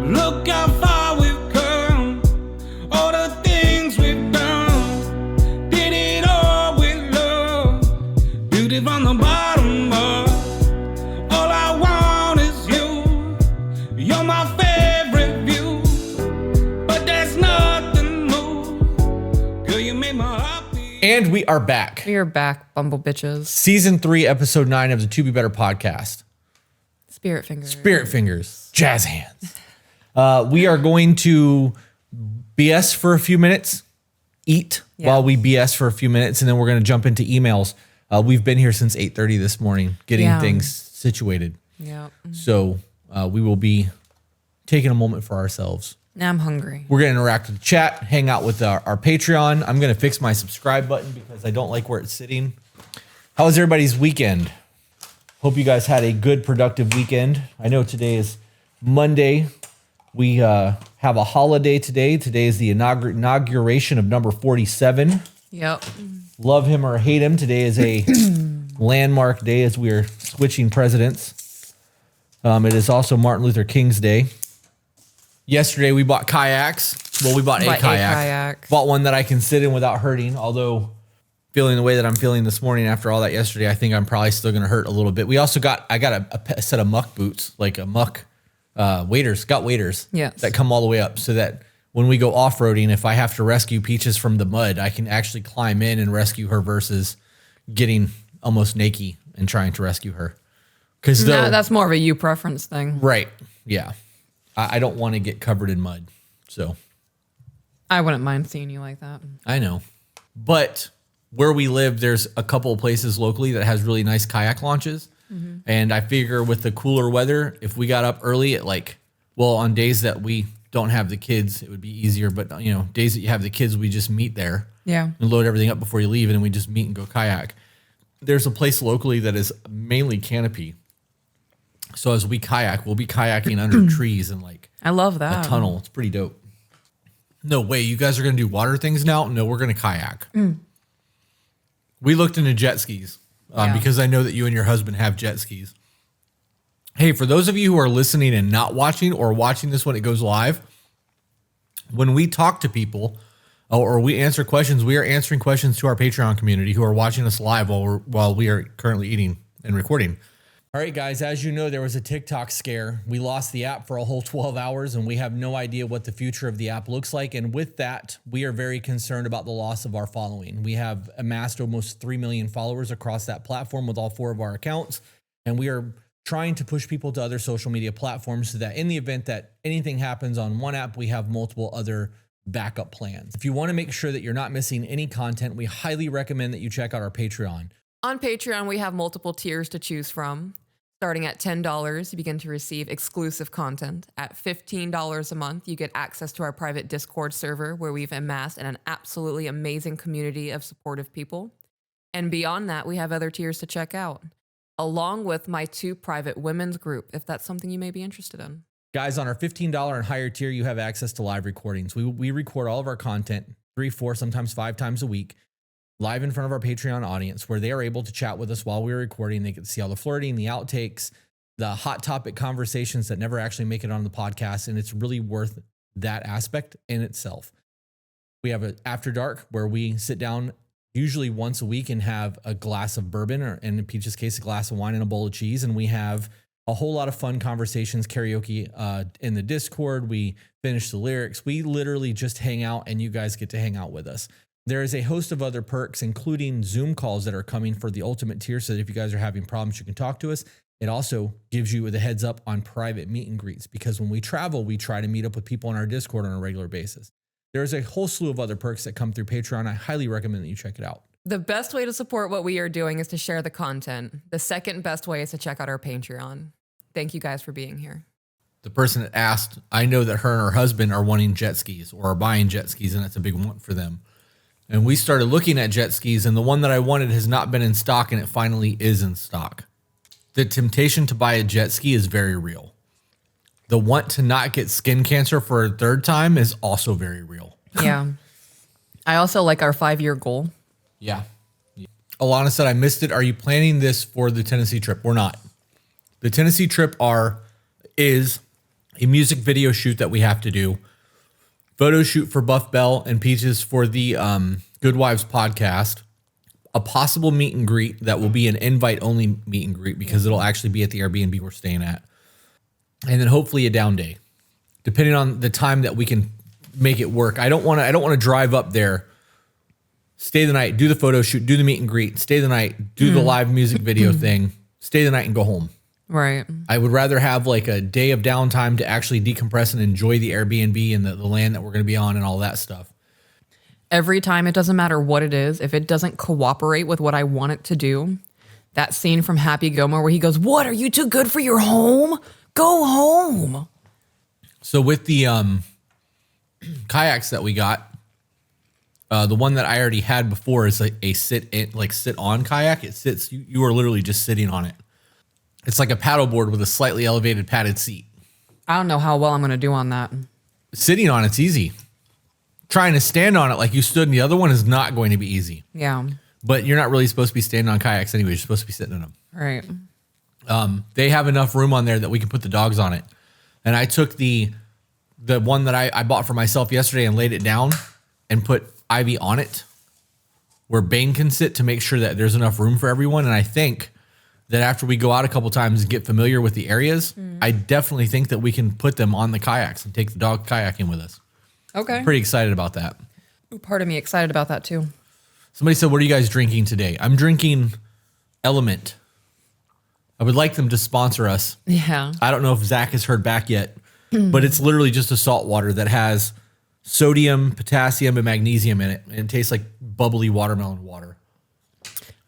Look how far we've come, all the things we've done. Did it all with love, beauty from the bottom up. All I want is you, you're my favorite view. But there's nothing new, girl, you made my heart beat. And we are back. We are back, bumble bitches. Season 3, episode 9 of the To Be Better podcast. Spirit fingers. Spirit fingers. Jazz hands. We are going to BS for a few minutes, eat while we BS for a few minutes, and then we're going to jump into emails. We've been here since 8:30 this morning getting things situated. Yeah. So we will be taking a moment for ourselves. Now I'm hungry. We're going to interact with the chat, hang out with our Patreon. I'm going to fix my subscribe button because I don't like where it's sitting. How was everybody's weekend? Hope you guys had a good, productive weekend. I know today is Monday. We have a holiday today. Today is the inauguration of number 47. Yep. Love him or hate him. Today is a landmark day as we are switching presidents. It is also Martin Luther King's Day. Yesterday we bought kayaks. Well, we bought a kayak. Bought one that I can sit in without hurting. Although feeling the way that I'm feeling this morning after all that yesterday, I think I'm probably still going to hurt a little bit. We also I got a set of muck boots, like a muck waders that come all the way up so that when we go off-roading, if I have to rescue Peaches from the mud, I can actually climb in and rescue her versus getting almost naked and trying to rescue her. Because that's more of a you preference thing. Right. Yeah. I don't want to get covered in mud. So I wouldn't mind seeing you like that. I know. But where we live, there's a couple of places locally that has really nice kayak launches. Mm-hmm. And I figure with the cooler weather, if we got up early at on days that we don't have the kids, it would be easier. But, days that you have the kids, we just meet there. Yeah. And load everything up before you leave, and then we just meet and go kayak. There's a place locally that is mainly canopy. So as we kayak, we'll be kayaking under trees and I love that. a tunnel. It's pretty dope. No way. You guys are going to do water things now? No, we're going to kayak. We looked into jet skis because I know that you and your husband have jet skis. Hey, for those of you who are listening and not watching or watching this when it goes live, when we talk to people or we answer questions, we are answering questions to our Patreon community who are watching us live while we are currently eating and recording. All right, guys, as you know, there was a TikTok scare. We lost the app for a whole 12 hours, and we have no idea what the future of the app looks like. And with that, we are very concerned about the loss of our following. We have amassed almost 3 million followers across that platform with all 4 of our accounts, and we are trying to push people to other social media platforms so that in the event that anything happens on one app, we have multiple other backup plans. If you want to make sure that you're not missing any content, we highly recommend that you check out our Patreon. On Patreon, we have multiple tiers to choose from. Starting at $10, you begin to receive exclusive content. At $15 a month, you get access to our private Discord server where we've amassed an absolutely amazing community of supportive people. And beyond that, we have other tiers to check out, along with my 2 private women's group, if that's something you may be interested in. Guys, on our $15 and higher tier, you have access to live recordings. We record all of our content 3, 4, sometimes 5 times a week, live in front of our Patreon audience, where they are able to chat with us while we're recording. They get to see all the flirting, the outtakes, the hot topic conversations that never actually make it on the podcast. And it's really worth that aspect in itself. We have an After Dark where we sit down usually once a week and have a glass of bourbon, or in Peach's case, a glass of wine and a bowl of cheese. And we have a whole lot of fun conversations, karaoke in the Discord. We finish the lyrics. We literally just hang out, and you guys get to hang out with us. There is a host of other perks, including Zoom calls that are coming for the ultimate tier, so that if you guys are having problems, you can talk to us. It also gives you the heads up on private meet and greets, because when we travel, we try to meet up with people on our Discord on a regular basis. There's a whole slew of other perks that come through Patreon. I highly recommend that you check it out. The best way to support what we are doing is to share the content. The second best way is to check out our Patreon. Thank you guys for being here. The person that asked, I know that her and her husband are wanting jet skis or are buying jet skis, and that's a big want for them. And we started looking at jet skis, and the one that I wanted has not been in stock, and it finally is in stock. The temptation to buy a jet ski is very real. The want to not get skin cancer for a 3rd time is also very real. Yeah. I also like our 5-year goal. Yeah. Alana said, I missed it. Are you planning this for the Tennessee trip? We're not. The Tennessee trip is a music video shoot that we have to do, photo shoot for Buff Bell and Peaches for the Good Wives podcast, a possible meet and greet that will be an invite only meet and greet because it'll actually be at the Airbnb we're staying at. And then hopefully a down day, depending on the time that we can make it work. I don't want to drive up there, stay the night, do the photo shoot, do the meet and greet, stay the night, do the live music video thing, stay the night and go home. Right. I would rather have like a day of downtime to actually decompress and enjoy the Airbnb and the land that we're going to be on and all that stuff. Every time, it doesn't matter what it is, if it doesn't cooperate with what I want it to do, that scene from Happy Gilmore where he goes, "What, are you too good for your home? Go home." So with the kayaks that we got, the one that I already had before is like a sit on kayak. It sits, you are literally just sitting on it. It's like a paddleboard with a slightly elevated padded seat. I don't know how well I'm going to do on that. Sitting on it's easy. Trying to stand on it like you stood in the other one is not going to be easy. Yeah. But you're not really supposed to be standing on kayaks anyway. You're supposed to be sitting in them. Right. They have enough room on there that we can put the dogs on it. And I took the one that I bought for myself yesterday and laid it down and put Ivy on it where Bane can sit to make sure that there's enough room for everyone. And I think that after we go out a couple times and get familiar with the areas, I definitely think that we can put them on the kayaks and take the dog kayaking with us. Okay. Pretty excited about that. Part of me excited about that too. Somebody said, what are you guys drinking today? I'm drinking Element. I would like them to sponsor us. Yeah. I don't know if Zach has heard back yet, but it's literally just a salt water that has sodium, potassium, and magnesium in it. And it tastes like bubbly watermelon water.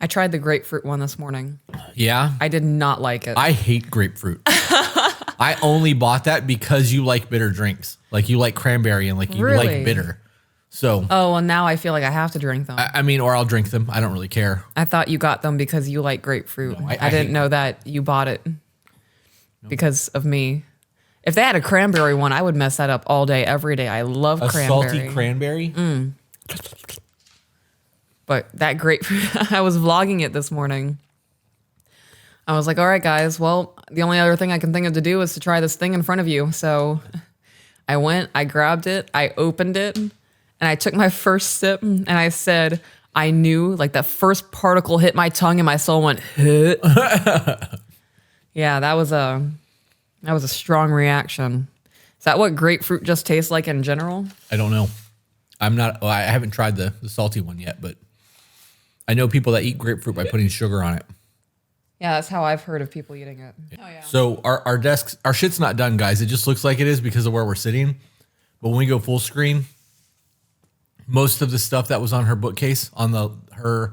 I tried the grapefruit one this morning. Yeah? I did not like it. I hate grapefruit. I only bought that because you like bitter drinks. Like you like cranberry and like you Really? like bitter. So, Oh, well, now I feel like I have to drink them. I mean, or I'll drink them. I don't really care. I thought you got them because you like grapefruit. No, I I didn't hate know that you bought it because of me. If they had a cranberry one, I would mess that up all day, every day. I love A cranberry. salty cranberry? But that grapefruit, I was vlogging it this morning. I was like, all right, guys, well, the only other thing I can think of to do is to try this thing in front of you. So I went, I grabbed it, I opened it, and I took my first sip, and I said, I knew, like, that first particle hit my tongue, and my soul went, hit. Yeah, that was a strong reaction. Is that what grapefruit just tastes like in general? I don't know. I haven't tried the salty one yet, but I know people that eat grapefruit by putting sugar on it. Yeah, that's how I've heard of people eating it. Oh, yeah. So our desks, our shit's not done, guys. It just looks like it is because of where we're sitting. But when we go full screen, most of the stuff that was on her bookcase on I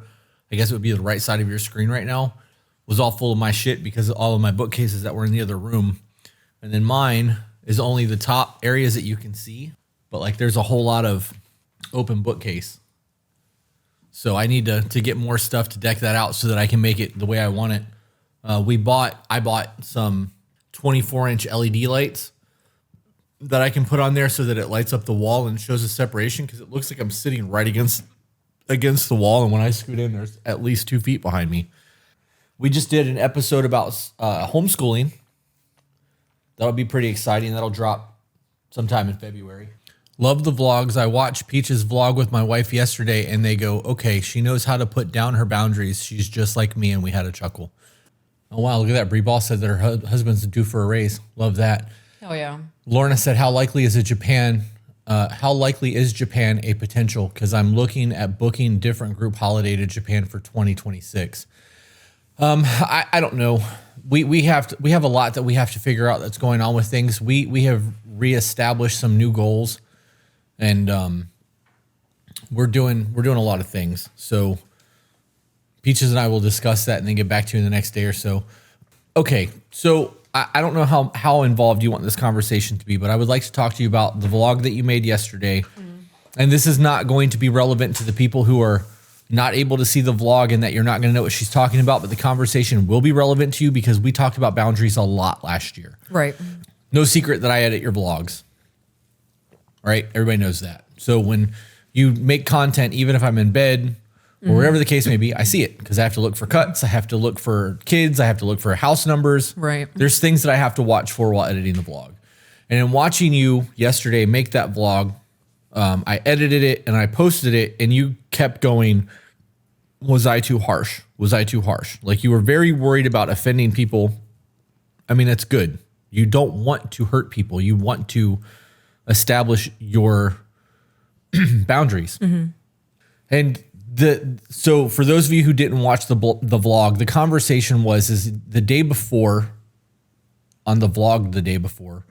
guess it would be the right side of your screen right now, was all full of my shit because of all of my bookcases that were in the other room. And then mine is only the top areas that you can see, but like there's a whole lot of open bookcase. So I need to get more stuff to deck that out so that I can make it the way I want it. I bought some 24-inch LED lights that I can put on there so that it lights up the wall and shows a separation because it looks like I'm sitting right against the wall. And when I scoot in, there's at least 2 feet behind me. We just did an episode about homeschooling. That'll be pretty exciting. That'll drop sometime in February. Love the vlogs. I watched Peach's vlog with my wife yesterday and they go, okay, she knows how to put down her boundaries. She's just like me. And we had a chuckle. Oh, wow. Look at that. Bree Ball said that her husband's due for a raise. Love that. Oh, yeah. Lorna said, how likely is Japan a potential? Because I'm looking at booking different group holiday to Japan for 2026. I don't know. We have a lot that we have to figure out that's going on with things. We have reestablished some new goals, and we're doing a lot of things. So Peaches and I will discuss that and then get back to you in the next day or so. Okay, so I don't know how involved you want this conversation to be, but I would like to talk to you about the vlog that you made yesterday. And this is not going to be relevant to the people who are not able to see the vlog and that you're not going to know what she's talking about, but the conversation will be relevant to you because we talked about boundaries a lot last year. Right. No secret that I edit your vlogs. Right? Everybody knows that. So when you make content, even if I'm in bed or wherever the case may be, I see it because I have to look for cuts. I have to look for kids. I have to look for house numbers. Right. There's things that I have to watch for while editing the vlog. And in watching you yesterday make that vlog, I edited it and I posted it, and you kept going, was I too harsh? Was I too harsh? Like, you were very worried about offending people. I mean, that's good. You don't want to hurt people. You want to establish your boundaries. And so for those of you who didn't watch the vlog, the conversation is the day before, on the vlog the day before,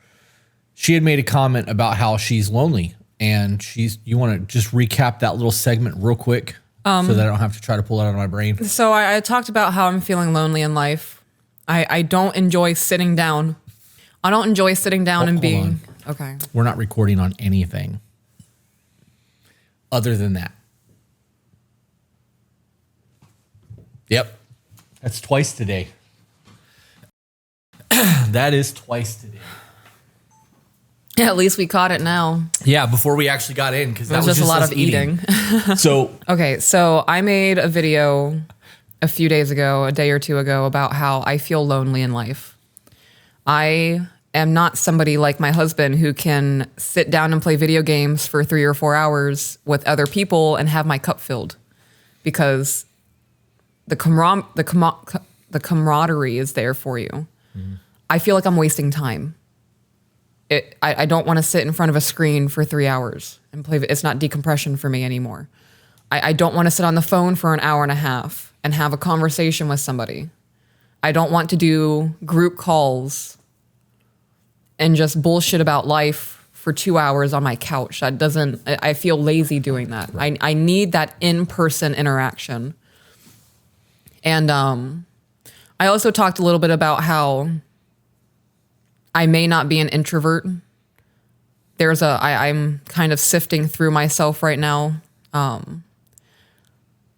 she had made a comment about how she's lonely, and you want to just recap that little segment real quick so that I don't have to try to pull it out of my brain. So I talked about how I'm feeling lonely in life. I don't enjoy sitting down. I don't enjoy sitting down and being okay. We're not recording on anything other than that. Yep. That's twice today. That is twice today. Yeah, at least we caught it now. Yeah, before we actually got in, because that was just a lot us of eating. So Okay, so I made a video a few days ago, a day or two ago, about how I feel lonely in life. I am not somebody like my husband who can sit down and play video games for 3 or 4 hours with other people and have my cup filled, because the camaraderie is there for you. I feel like I'm wasting time. I don't want to sit in front of a screen for 3 hours and play. It's not decompression for me anymore. I don't want to sit on the phone for an hour and a half and have a conversation with somebody. I don't want to do group calls and just bullshit about life for 2 hours on my couch. I feel lazy doing that. I need that in-person interaction. And I also talked a little bit about how I may not be an introvert. I'm kind of sifting through myself right now.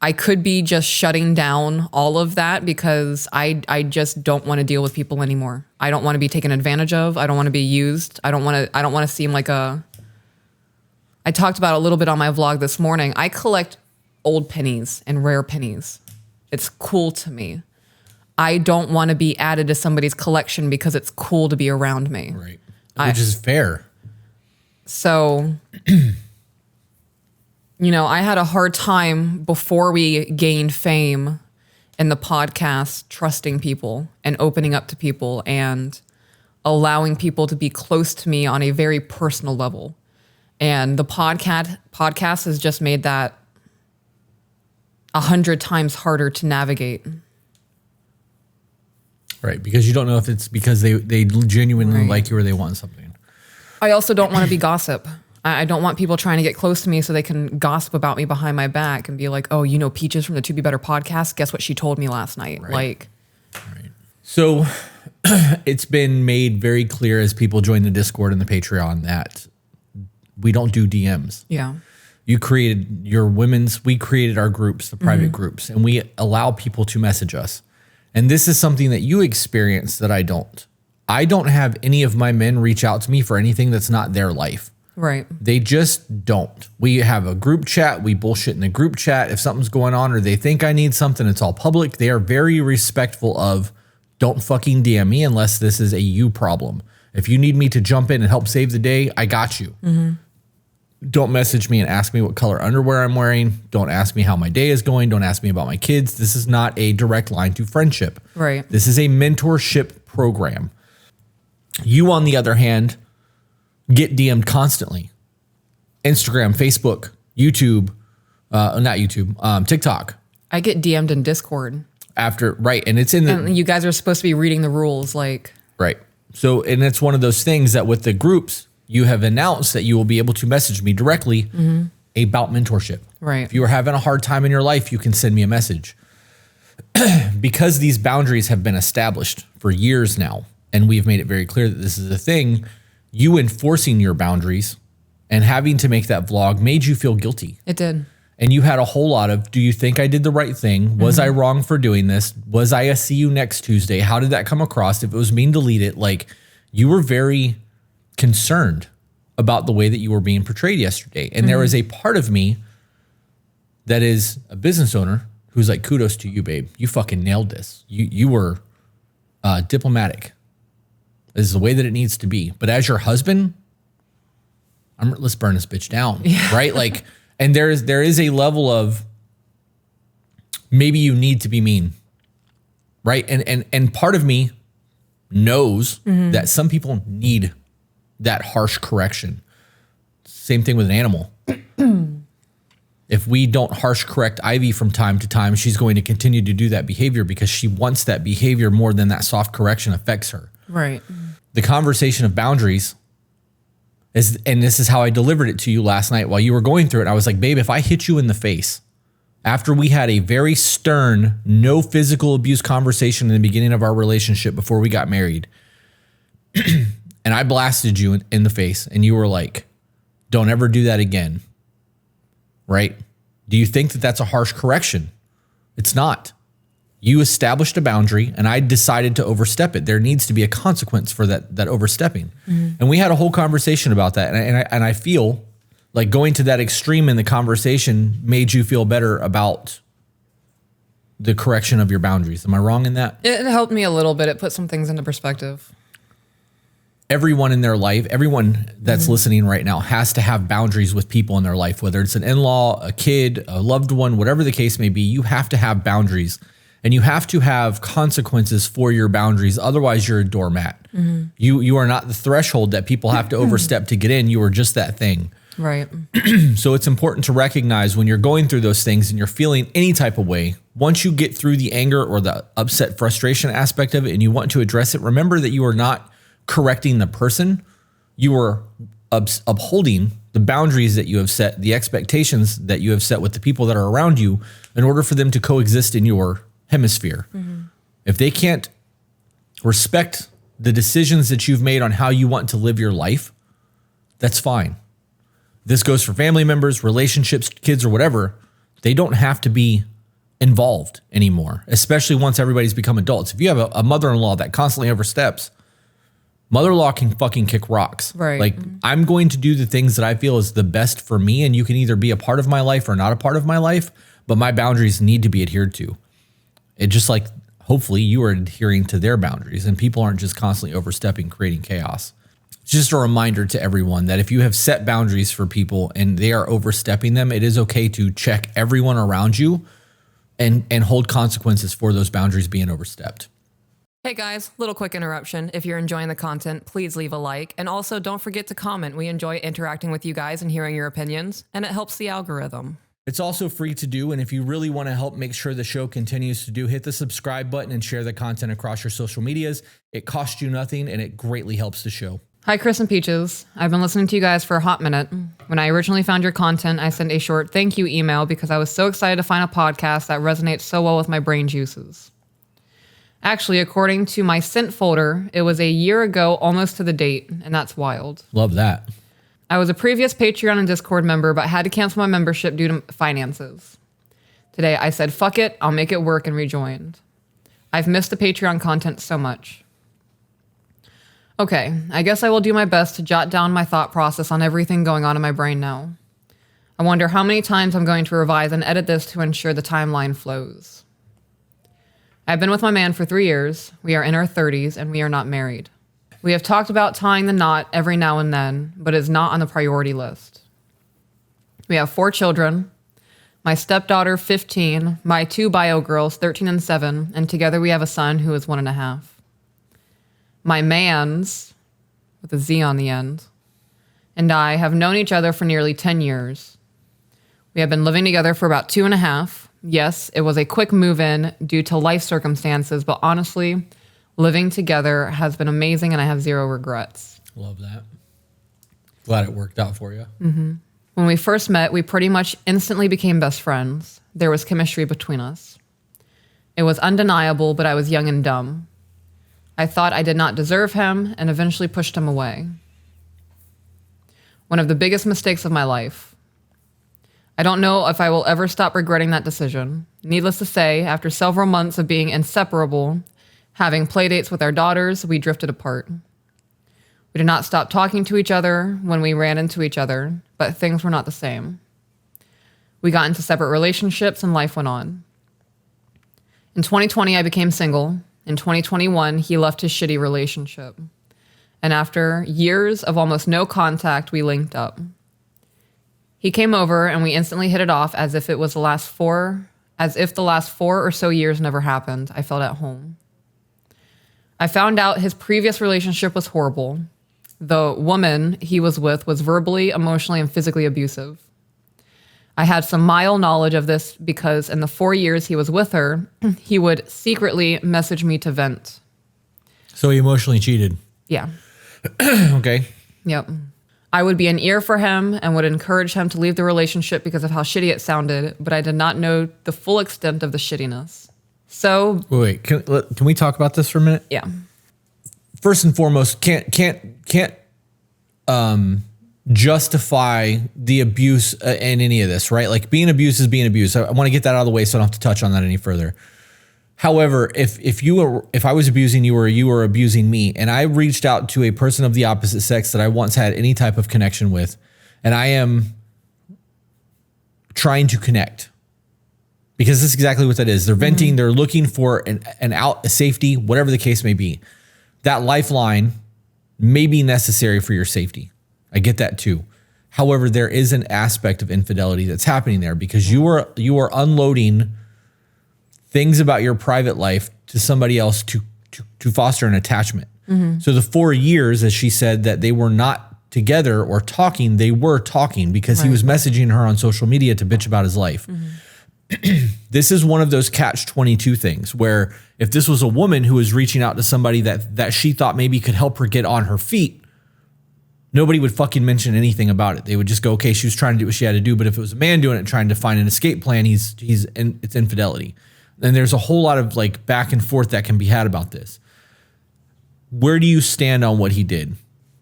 I could be just shutting down all of that because I just don't want to deal with people anymore. I don't want to be taken advantage of. I don't want to be used. I don't want to seem like I talked about a little bit on my vlog this morning. I collect old pennies and rare pennies. It's cool to me. I don't want to be added to somebody's collection because it's cool to be around me. Right. Which is fair. So, I had a hard time before we gained fame in the podcast, trusting people and opening up to people and allowing people to be close to me on a very personal level. And the podcast has just made that 100 times harder to navigate. Right, because you don't know if it's because they genuinely like you or they want something. I also don't want to be gossip. I don't want people trying to get close to me so they can gossip about me behind my back and be like, oh, Peaches from the To Be Better podcast? Guess what she told me last night? Right. So it's been made very clear as people join the Discord and the Patreon that we don't do DMs. Yeah. You created we created our groups, the private groups, and we allow people to message us. And this is something that you experience that I don't. I don't have any of my men reach out to me for anything that's not their life. Right. They just don't. We have a group chat. We bullshit in the group chat. If something's going on or they think I need something, it's all public. They are very respectful of, don't fucking DM me unless this is a you problem. If you need me to jump in and help save the day, I got you. Don't message me and ask me what color underwear I'm wearing. Don't ask me how my day is going. Don't ask me about my kids. This is not a direct line to friendship. Right. This is a mentorship program. You, on the other hand, get DM'd constantly. Instagram, Facebook, YouTube, not YouTube, TikTok. I get DM'd in Discord. And it's in the... And you guys are supposed to be reading the rules, like... Right. So, and it's one of those things that with the groups, you have announced that you will be able to message me directly about mentorship. Right. If you are having a hard time in your life, you can send me a message. Because these boundaries have been established for years now, and we've made it very clear that this is a thing, you enforcing your boundaries and having to make that vlog made you feel guilty. It did. And you had a whole lot of, do you think I did the right thing? Was I wrong for doing this? Was I a see you next Tuesday? How did that come across? If it was mean, delete it. Like, you were very concerned about the way that you were being portrayed yesterday. And there is a part of me that is a business owner who's like, kudos to you, babe. You fucking nailed this. You were diplomatic. This is the way that it needs to be. But as your husband, let's burn this bitch down, right? Like, and there is a level of maybe you need to be mean, right? And part of me knows that some people need that harsh correction. Same thing with an animal. If we don't harsh correct Ivy from time to time, she's going to continue to do that behavior because she wants that behavior more than that soft correction affects her. Right. The conversation of boundaries is, and this is how I delivered it to you last night while you were going through it. I was like, babe, if I hit you in the face after we had a very stern, no physical abuse conversation in the beginning of our relationship before we got married, and I blasted you in the face and you were like, don't ever do that again. Right? Do you think that that's a harsh correction? It's not. You established a boundary and I decided to overstep it. There needs to be a consequence for that overstepping. And we had a whole conversation about that. And I feel like going to that extreme in the conversation made you feel better about the correction of your boundaries. Am I wrong in that? It helped me a little bit. It put some things into perspective. Everyone in their life, everyone that's listening right now has to have boundaries with people in their life, whether it's an in-law, a kid, a loved one, whatever the case may be. You have to have boundaries and you have to have consequences for your boundaries. Otherwise you're a doormat. You are not the threshold that people have to overstep to get in. You are just that thing. Right. So it's important to recognize when you're going through those things and you're feeling any type of way, once you get through the anger or the upset frustration aspect of it and you want to address it, remember that you are not correcting the person. You are upholding the boundaries that you have set, the expectations that you have set with the people that are around you in order for them to coexist in your hemisphere. If they can't respect the decisions that you've made on how you want to live your life, that's fine. This goes for family members, relationships, kids, or whatever. They don't have to be involved anymore, especially once everybody's become adults. If you have a mother-in-law that constantly oversteps, mother-in-law can fucking kick rocks. Right. Like, I'm going to do the things that I feel is the best for me, and you can either be a part of my life or not a part of my life, but my boundaries need to be adhered to. It just like, hopefully you are adhering to their boundaries and people aren't just constantly overstepping, creating chaos. It's just a reminder to everyone that if you have set boundaries for people and they are overstepping them, it is okay to check everyone around you and hold consequences for those boundaries being overstepped. Hey guys, little quick interruption. If you're enjoying the content, please leave a like. And also don't forget to comment. We enjoy interacting with you guys and hearing your opinions, and it helps the algorithm. It's also free to do. And if you really want to help make sure the show continues to do, hit the subscribe button and share the content across your social medias. It costs you nothing and it greatly helps the show. Hi, Chris and Peaches. I've been listening to you guys for a hot minute. When I originally found your content, I sent a short thank you email because I was so excited to find a podcast that resonates so well with my brain juices. Actually, according to my sent folder, it was a year ago, almost to the date, and that's wild. Love that. I was a previous Patreon and Discord member, but had to cancel my membership due to finances. Today, I said, fuck it, I'll make it work, and rejoined. I've missed the Patreon content so much. Okay, I guess I will do my best to jot down my thought process on everything going on in my brain now. I wonder how many times I'm going to revise and edit this to ensure the timeline flows. I've been with my man for 3 years. We are in our 30s and we are not married. We have talked about tying the knot every now and then, but it's not on the priority list. We have 4 children. My stepdaughter, 15, my 2 bio girls, 13 and 7, and together we have a son who is 1.5. My mans, with a Z on the end, and I have known each other for nearly 10 years. We have been living together for about 2.5. Yes, it was a quick move-in due to life circumstances, but honestly, living together has been amazing and I have 0 regrets. Love that. Glad it worked out for you. When we first met, we pretty much instantly became best friends. There was chemistry between us. It was undeniable, but I was young and dumb. I thought I did not deserve him and eventually pushed him away. One of the biggest mistakes of my life. I don't know if I will ever stop regretting that decision. Needless to say, after several months of being inseparable, having playdates with our daughters, we drifted apart. We did not stop talking to each other when we ran into each other, but things were not the same. We got into separate relationships and life went on. In 2020, I became single. In 2021, he left his shitty relationship. And after years of almost no contact, we linked up. He came over and we instantly hit it off as if the last 4 or so years never happened. I felt at home. I found out his previous relationship was horrible. The woman he was with was verbally, emotionally, and physically abusive. I had some mild knowledge of this because in the 4 years he was with her, he would secretly message me to vent. So he emotionally cheated. Yeah. Okay. Yep. I would be an ear for him and would encourage him to leave the relationship because of how shitty it sounded, but I did not know the full extent of the shittiness. So Wait, can we talk about this for a minute? yeah. First and foremost, can't justify the abuse in any of this, right? Like being abused is being abused. I want to get that out of the way so I don't have to touch on that any further. However, if I was abusing you or you were abusing me and I reached out to a person of the opposite sex that I once had any type of connection with, and I am trying to connect, because this is exactly what that is. They're venting, they're looking for an out, a safety, whatever the case may be. That lifeline may be necessary for your safety. I get that too. However, there is an aspect of infidelity that's happening there because you are unloading things about your private life to somebody else to foster an attachment. So the 4 years, as she said, that they were not together or talking, they were talking because he was messaging her on social media to bitch about his life. This is one of those catch-22 things where if this was a woman who was reaching out to somebody that she thought maybe could help her get on her feet, nobody would fucking mention anything about it. They would just go, okay, she was trying to do what she had to do. But if it was a man doing it, trying to find an escape plan, it's infidelity. And there's a whole lot of like back and forth that can be had about this. Where do you stand on what he did?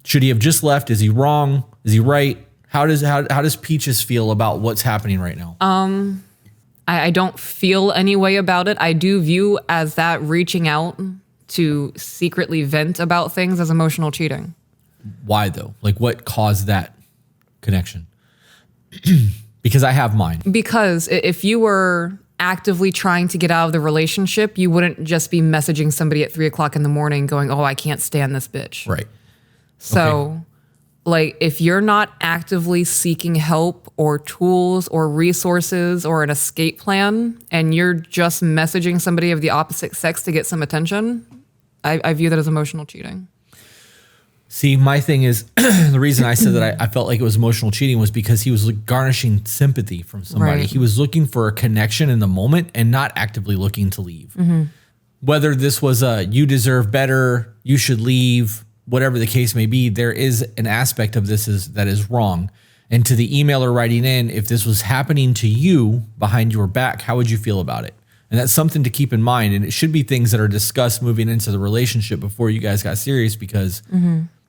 Should he have just left? Is he wrong? Is he right? How does Peaches feel about what's happening right now? I don't feel any way about it. I do view as that reaching out to secretly vent about things as emotional cheating. Why though? Like what caused that connection? Because I have mine. Because if you were actively trying to get out of the relationship, you wouldn't just be messaging somebody at 3 o'clock in the morning going, oh, I can't stand this bitch. Right. So like if you're not actively seeking help or tools or resources or an escape plan and you're just messaging somebody of the opposite sex to get some attention, I view that as emotional cheating. See, my thing is the reason I said that I felt like it was emotional cheating was because he was garnishing sympathy from somebody. Right. He was looking for a connection in the moment and not actively looking to leave. Whether this was you deserve better, you should leave, whatever the case may be, there is an aspect of this that is wrong. And to the emailer writing in, if this was happening to you behind your back, how would you feel about it? And that's something to keep in mind. And it should be things that are discussed moving into the relationship before you guys got serious, because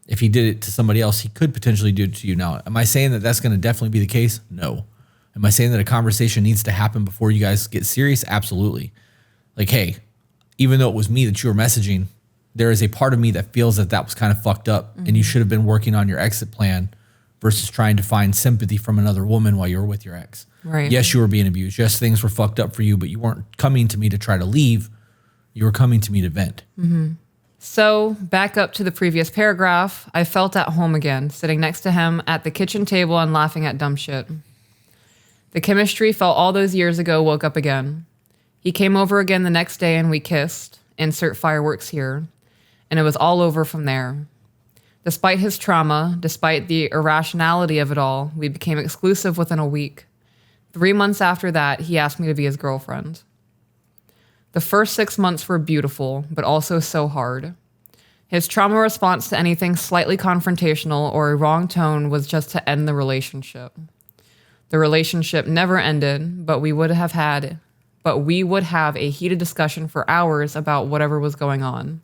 if he did it to somebody else, he could potentially do it to you. Now, am I saying that that's going to definitely be the case? No. Am I saying that a conversation needs to happen before you guys get serious? Absolutely. Like, hey, even though it was me that you were messaging, there is a part of me that feels that was kind of fucked up and you should have been working on your exit plan versus trying to find sympathy from another woman while you were with your ex. Right. Yes, you were being abused. Yes, things were fucked up for you, but you weren't coming to me to try to leave. You were coming to me to vent. So back up to the previous paragraph, I felt at home again, sitting next to him at the kitchen table and laughing at dumb shit. The chemistry felt all those years ago woke up again. He came over again the next day and we kissed, insert fireworks here, and it was all over from there. Despite his trauma, despite the irrationality of it all, we became exclusive within a week. 3 months after that, he asked me to be his girlfriend. The first 6 months were beautiful, but also so hard. His trauma response to anything slightly confrontational or a wrong tone was just to end the relationship. The relationship never ended, but we would have a heated discussion for hours about whatever was going on.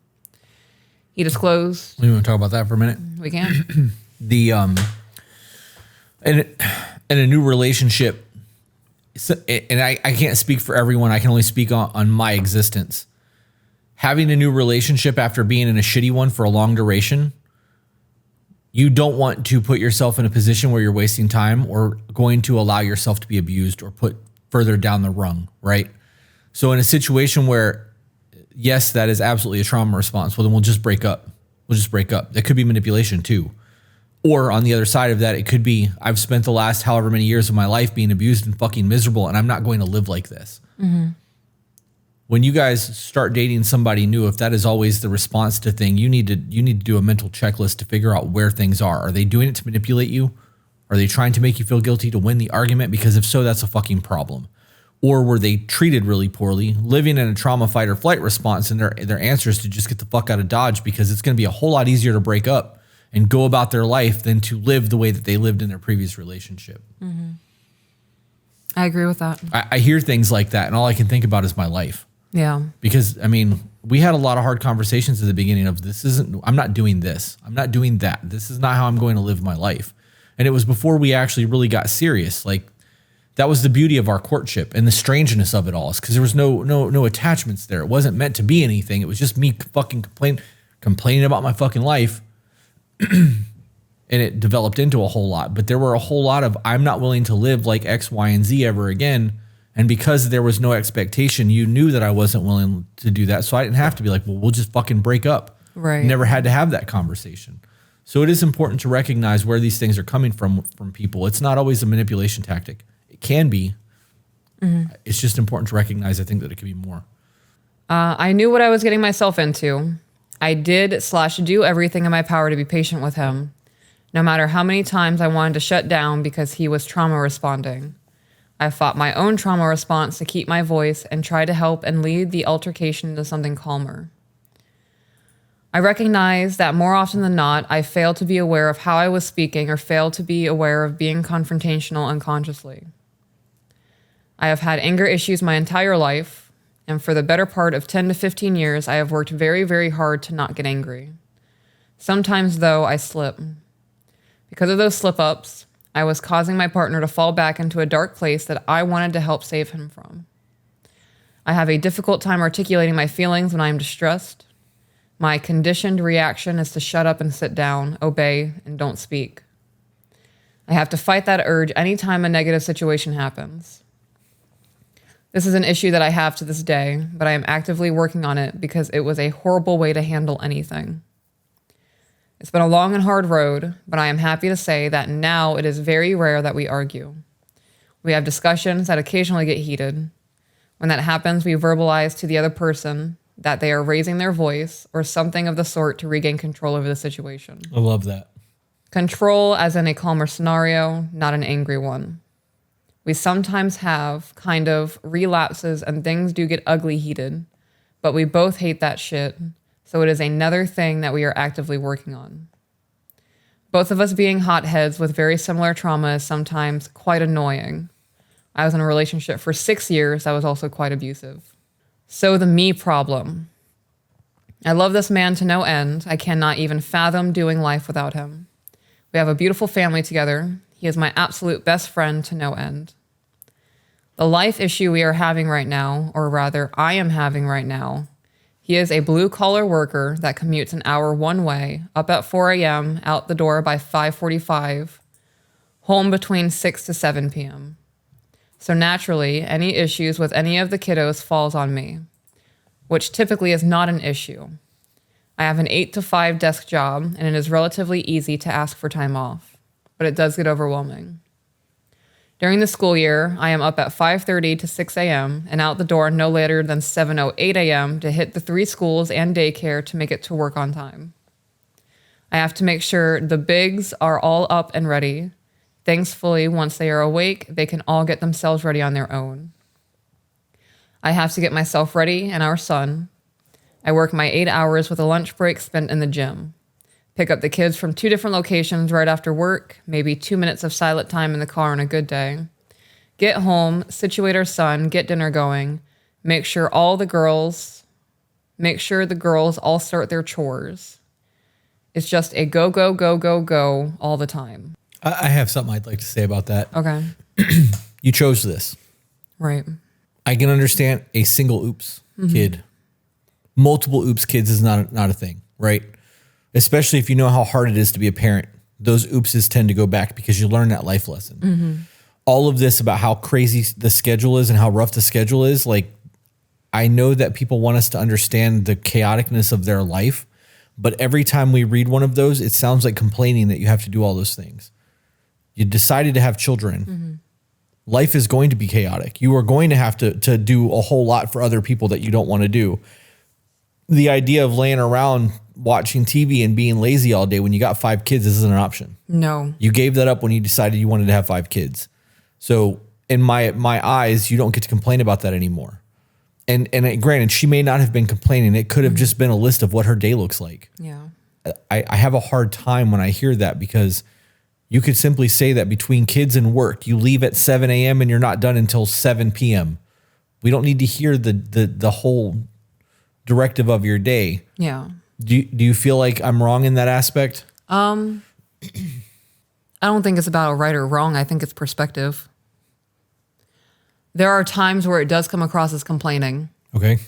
He disclosed. We want to talk about that for a minute? We can. In a new relationship, and I can't speak for everyone. I can only speak on my existence. Having a new relationship after being in a shitty one for a long duration, you don't want to put yourself in a position where you're wasting time or going to allow yourself to be abused or put further down the rung, right? So in a situation where, yes, that is absolutely a trauma response, well, then we'll just break up. we'll just break up. That could be manipulation too. Or on the other side of that, it could be, I've spent the last however many years of my life being abused and fucking miserable, and I'm not going to live like this. When you guys start dating somebody new, if that is always the response to thing, you need to do a mental checklist to figure out where things are. Are they doing it to manipulate you? Are they trying to make you feel guilty to win the argument? Because if so, that's a fucking problem. Or were they treated really poorly, living in a trauma fight or flight response, and their answer is to just get the fuck out of Dodge because it's going to be a whole lot easier to break up and go about their life than to live the way that they lived in their previous relationship. I agree with that. I hear things like that, and all I can think about is my life. Yeah. Because, I mean, we had a lot of hard conversations at the beginning of I'm not doing this. I'm not doing that. This is not how I'm going to live my life. And it was before we actually really got serious. Like, that was the beauty of our courtship and the strangeness of it all, is because there was no attachments there. It wasn't meant to be anything. It was just me fucking complaining about my fucking life. And it developed into a whole lot. But there were a whole lot of, I'm not willing to live like X, Y, and Z ever again. And because there was no expectation, you knew that I wasn't willing to do that. So I didn't have to be like, well, we'll just fucking break up. Right. Never had to have that conversation. So it is important to recognize where these things are coming from people. It's not always a manipulation tactic. It can be. It's just important to recognize, I think, that it could be more. I knew what I was getting myself into. I did/do everything in my power to be patient with him, no matter how many times I wanted to shut down because he was trauma responding. I fought my own trauma response to keep my voice and try to help and lead the altercation into something calmer. I recognize that more often than not, I failed to be aware of how I was speaking or failed to be aware of being confrontational unconsciously. I have had anger issues my entire life, and for the better part of 10 to 15 years, I have worked very, very hard to not get angry. Sometimes, though, I slip. Because of those slip-ups, I was causing my partner to fall back into a dark place that I wanted to help save him from. I have a difficult time articulating my feelings when I am distressed. My conditioned reaction is to shut up and sit down, obey, and don't speak. I have to fight that urge anytime a negative situation happens. This is an issue that I have to this day, but I am actively working on it because it was a horrible way to handle anything. It's been a long and hard road, but I am happy to say that now it is very rare that we argue. We have discussions that occasionally get heated. When that happens, we verbalize to the other person that they are raising their voice or something of the sort to regain control over the situation. I love that. Control as in a calmer scenario, not an angry one. We sometimes have kind of relapses and things do get ugly heated, but we both hate that shit. So it is another thing that we are actively working on. Both of us being hotheads with very similar trauma is sometimes quite annoying. I was in a relationship for 6 years that was also quite abusive. So the me problem. I love this man to no end. I cannot even fathom doing life without him. We have a beautiful family together. He is my absolute best friend to no end. The life issue we are having right now, or rather I am having right now, he is a blue-collar worker that commutes an hour one way, up at 4 a.m., out the door by 5:45, home between 6 to 7 p.m. So naturally, any issues with any of the kiddos falls on me, which typically is not an issue. I have an 8 to 5 desk job, and it is relatively easy to ask for time off, but it does get overwhelming. During the school year, I am up at 5:30 to 6 a.m. and out the door no later than 7:08 a.m. to hit the 3 schools and daycare to make it to work on time. I have to make sure the bigs are all up and ready. Thankfully, once they are awake, they can all get themselves ready on their own. I have to get myself ready and our son. I work my 8 hours with a lunch break spent in the gym. Pick up the kids from 2 different locations right after work, maybe 2 minutes of silent time in the car on a good day. Get home, situate our son, get dinner going, make sure the girls all start their chores. It's just a go, go, go, go, go all the time. I have something I'd like to say about that. Okay. You chose this. Right. I can understand a single oops kid. Multiple oops kids is not a thing, right? Especially if you know how hard it is to be a parent. Those oopses tend to go back because you learn that life lesson. All of this about how crazy the schedule is and how rough the schedule is, like, I know that people want us to understand the chaoticness of their life, But every time we read one of those, it sounds like complaining that you have to do all those things. You decided to have children. Life is going to be chaotic. You are going to have to do a whole lot for other people that you don't want to do. The idea of laying around watching TV and being lazy all day when you got 5 kids isn't an option. No. You gave that up when you decided you wanted to have 5 kids. So in my eyes, you don't get to complain about that anymore. And granted, she may not have been complaining. It could have just been a list of what her day looks like. Yeah. I have a hard time when I hear that, because you could simply say that between kids and work, you leave at 7 a.m. and you're not done until 7 p.m. We don't need to hear the whole directive of your day. Yeah. Do you feel like I'm wrong in that aspect? I don't think it's about a right or wrong. I think it's perspective. There are times where it does come across as complaining. Okay.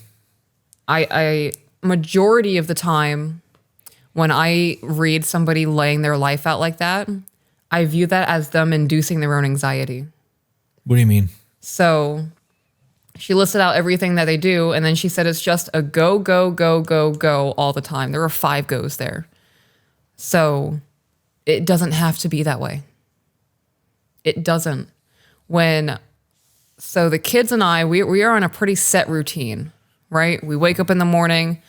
I majority of the time when I read somebody laying their life out like that, I view that as them inducing their own anxiety. What do you mean? So she listed out everything that they do, and then she said it's just a go, go, go, go, go all the time. There are 5 goes there. So it doesn't have to be that way. It doesn't. So the kids and I, we are on a pretty set routine, right? We wake up in the morning.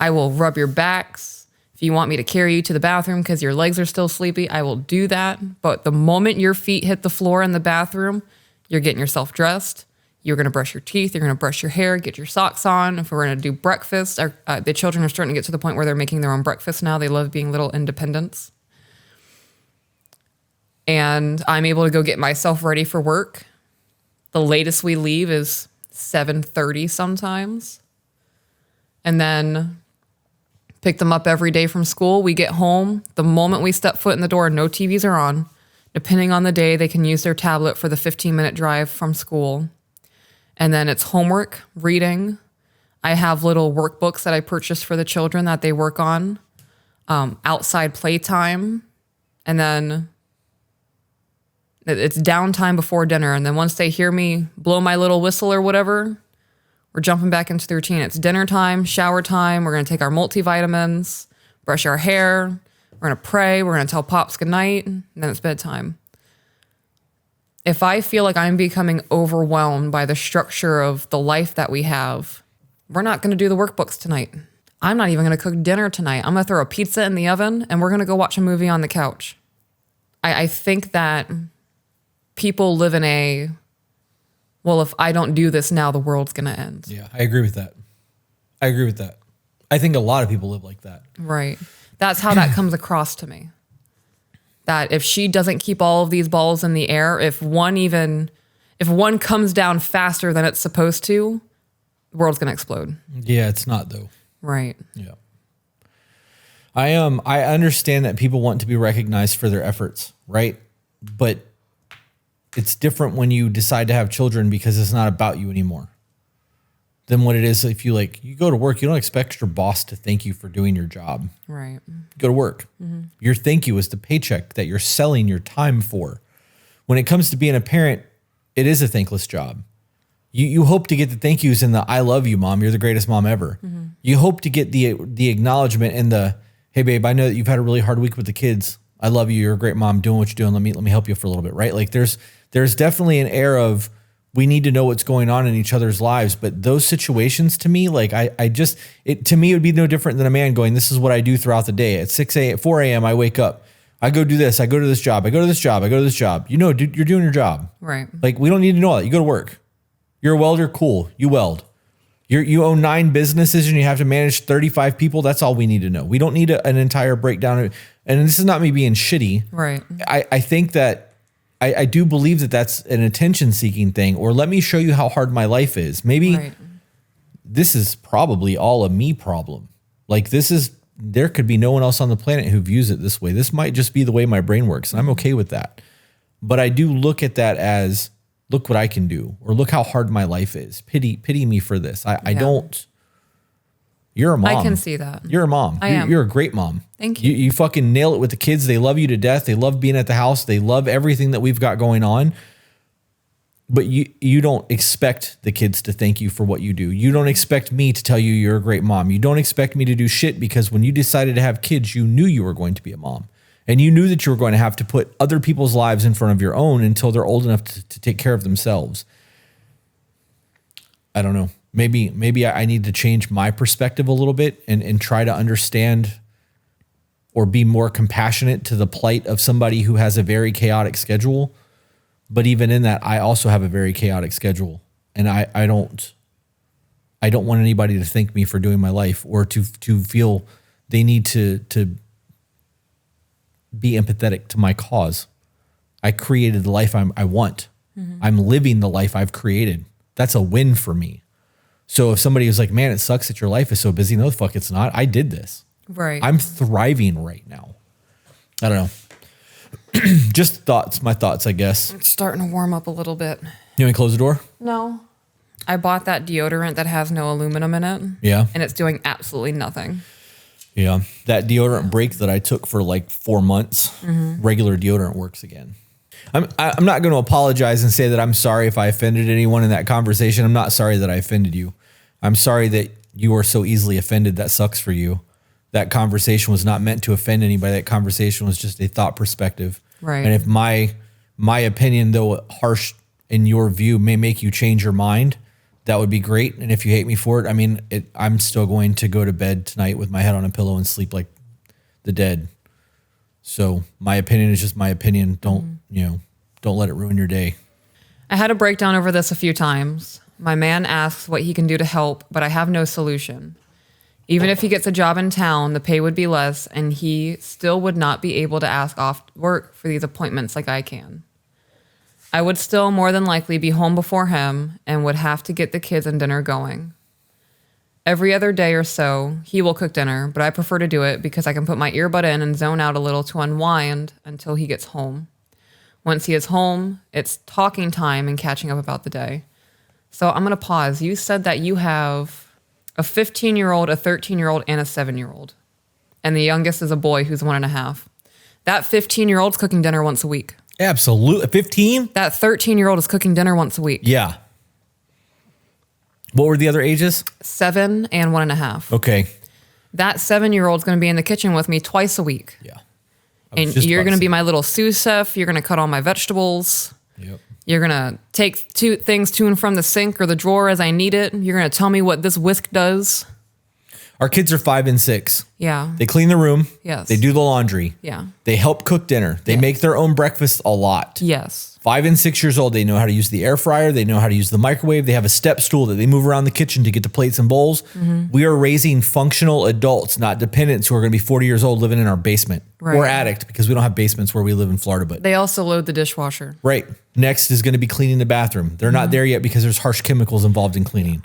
I will rub your backs. If you want me to carry you to the bathroom because your legs are still sleepy, I will do that. But the moment your feet hit the floor in the bathroom, you're getting yourself dressed. You're going to brush your teeth. You're going to brush your hair, get your socks on. If we're going to do breakfast, the children are starting to get to the point where they're making their own breakfast now. They love being little independents. And I'm able to go get myself ready for work. The latest we leave is 7:30 sometimes. And then pick them up every day from school. We get home. The moment we step foot in the door, no TVs are on. Depending on the day, they can use their tablet for the 15-minute drive from school. And then it's homework, reading. I have little workbooks that I purchased for the children that they work on. Outside playtime. And then it's downtime before dinner. And then once they hear me blow my little whistle or whatever, we're jumping back into the routine. It's dinner time, shower time. We're going to take our multivitamins, brush our hair. We're going to pray. We're going to tell Pops goodnight. And then it's bedtime. If I feel like I'm becoming overwhelmed by the structure of the life that we have, we're not going to do the workbooks tonight. I'm not even going to cook dinner tonight. I'm going to throw a pizza in the oven and we're going to go watch a movie on the couch. I think that people live in well, if I don't do this now, the world's going to end. Yeah, I agree with that. I think a lot of people live like that. Right. That's how that comes across to me. That if she doesn't keep all of these balls in the air, if one comes down faster than it's supposed to, the world's going to explode. Yeah, it's not though. Right. Yeah. I understand that people want to be recognized for their efforts, right? But it's different when you decide to have children because it's not about you anymore than what it is if you go to work. You don't expect your boss to thank you for doing your job. Right. Go to work. Mm-hmm. Your thank you is the paycheck that you're selling your time for. When it comes to being a parent, it is a thankless job. You hope to get the thank yous in the "I love you, mom. You're the greatest mom ever." Mm-hmm. You hope to get the acknowledgement and the "Hey, babe, I know that you've had a really hard week with the kids. I love you. You're a great mom. Doing what you're doing. Let me help you for a little bit." Right? Like there's definitely an air of we need to know what's going on in each other's lives. But those situations, to me, like to me, it would be no different than a man going, "This is what I do throughout the day. At 4 a.m., I wake up. I go do this. I go to this job. I go to this job. I go to this job." Dude, you're doing your job. Right. Like, we don't need to know all that. You go to work. You're a welder. Cool. You weld. You own 9 businesses and you have to manage 35 people. That's all we need to know. We don't need an entire breakdown. And this is not me being shitty. Right. I think that I do believe that that's an attention seeking thing, or let me show you how hard my life is. Maybe this is probably all a me problem. Like there could be no one else on the planet who views it this way. This might just be the way my brain works, and I'm okay with that. But I do look at that as, look what I can do, or look how hard my life is. Pity me for this. I don't. You're a mom. I can see that. You're a mom. I am. You're a great mom. Thank you. You fucking nail it with the kids. They love you to death. They love being at the house. They love everything that we've got going on. But you don't expect the kids to thank you for what you do. You don't expect me to tell you you're a great mom. You don't expect me to do shit because when you decided to have kids, you knew you were going to be a mom. And you knew that you were going to have to put other people's lives in front of your own until they're old enough to take care of themselves. I don't know. Maybe I need to change my perspective a little bit and try to understand or be more compassionate to the plight of somebody who has a very chaotic schedule. But even in that, I also have a very chaotic schedule. And I don't want anybody to thank me for doing my life or to feel they need to be empathetic to my cause. I created the life I want. Mm-hmm. I'm living the life I've created. That's a win for me. So if somebody was like, man, it sucks that your life is so busy. No, the fuck it's not. I did this. Right. I'm thriving right now. I don't know. Just my thoughts, I guess. It's starting to warm up a little bit. You want me to close the door? No. I bought that deodorant that has no aluminum in it. Yeah. And it's doing absolutely nothing. Yeah. That deodorant break that I took for like 4 months, regular deodorant works again. I'm not going to apologize and say that I'm sorry if I offended anyone in that conversation. I'm not sorry that I offended you. I'm sorry that you are so easily offended. That sucks for you. That conversation was not meant to offend anybody. That conversation was just a thought perspective. Right. And if my opinion, though harsh in your view, may make you change your mind, that would be great. And if you hate me for it, I mean, I'm still going to go to bed tonight with my head on a pillow and sleep like the dead. So my opinion is just my opinion. Don't let it ruin your day. I had a breakdown over this a few times. My man asks what he can do to help, but I have no solution. Even if he gets a job in town, the pay would be less, and he still would not be able to ask off work for these appointments like I can. I would still more than likely be home before him and would have to get the kids and dinner going. Every other day or so, he will cook dinner, but I prefer to do it because I can put my earbud in and zone out a little to unwind until he gets home. Once he is home, it's talking time and catching up about the day. So I'm going to pause. You said that you have a 15-year-old, a 13-year-old, and a 7-year-old. And the youngest is a boy who's 1.5. That 15-year-old's cooking dinner once a week. Absolutely. 15? That 13-year-old is cooking dinner once a week. Yeah. What were the other ages? 7 and 1.5. Okay. That 7-year-old's going to be in the kitchen with me twice a week. Yeah. And you're going to be my little sous chef. You're going to cut all my vegetables. Yep. You're going to take things to and from the sink or the drawer as I need it. You're going to tell me what this whisk does. Our kids are 5 and 6. Yeah. They clean the room. Yes. They do the laundry. Yeah. They help cook dinner. They make their own breakfast a lot. Yes. 5 and 6 years old, they know how to use the air fryer. They know how to use the microwave. They have a step stool that they move around the kitchen to get the plates and bowls. Mm-hmm. We are raising functional adults, not dependents who are going to be 40 years old living in our basement or attic, because we don't have basements where we live in Florida. But they also load the dishwasher. Right. Next is going to be cleaning the bathroom. They're not there yet because there's harsh chemicals involved in cleaning.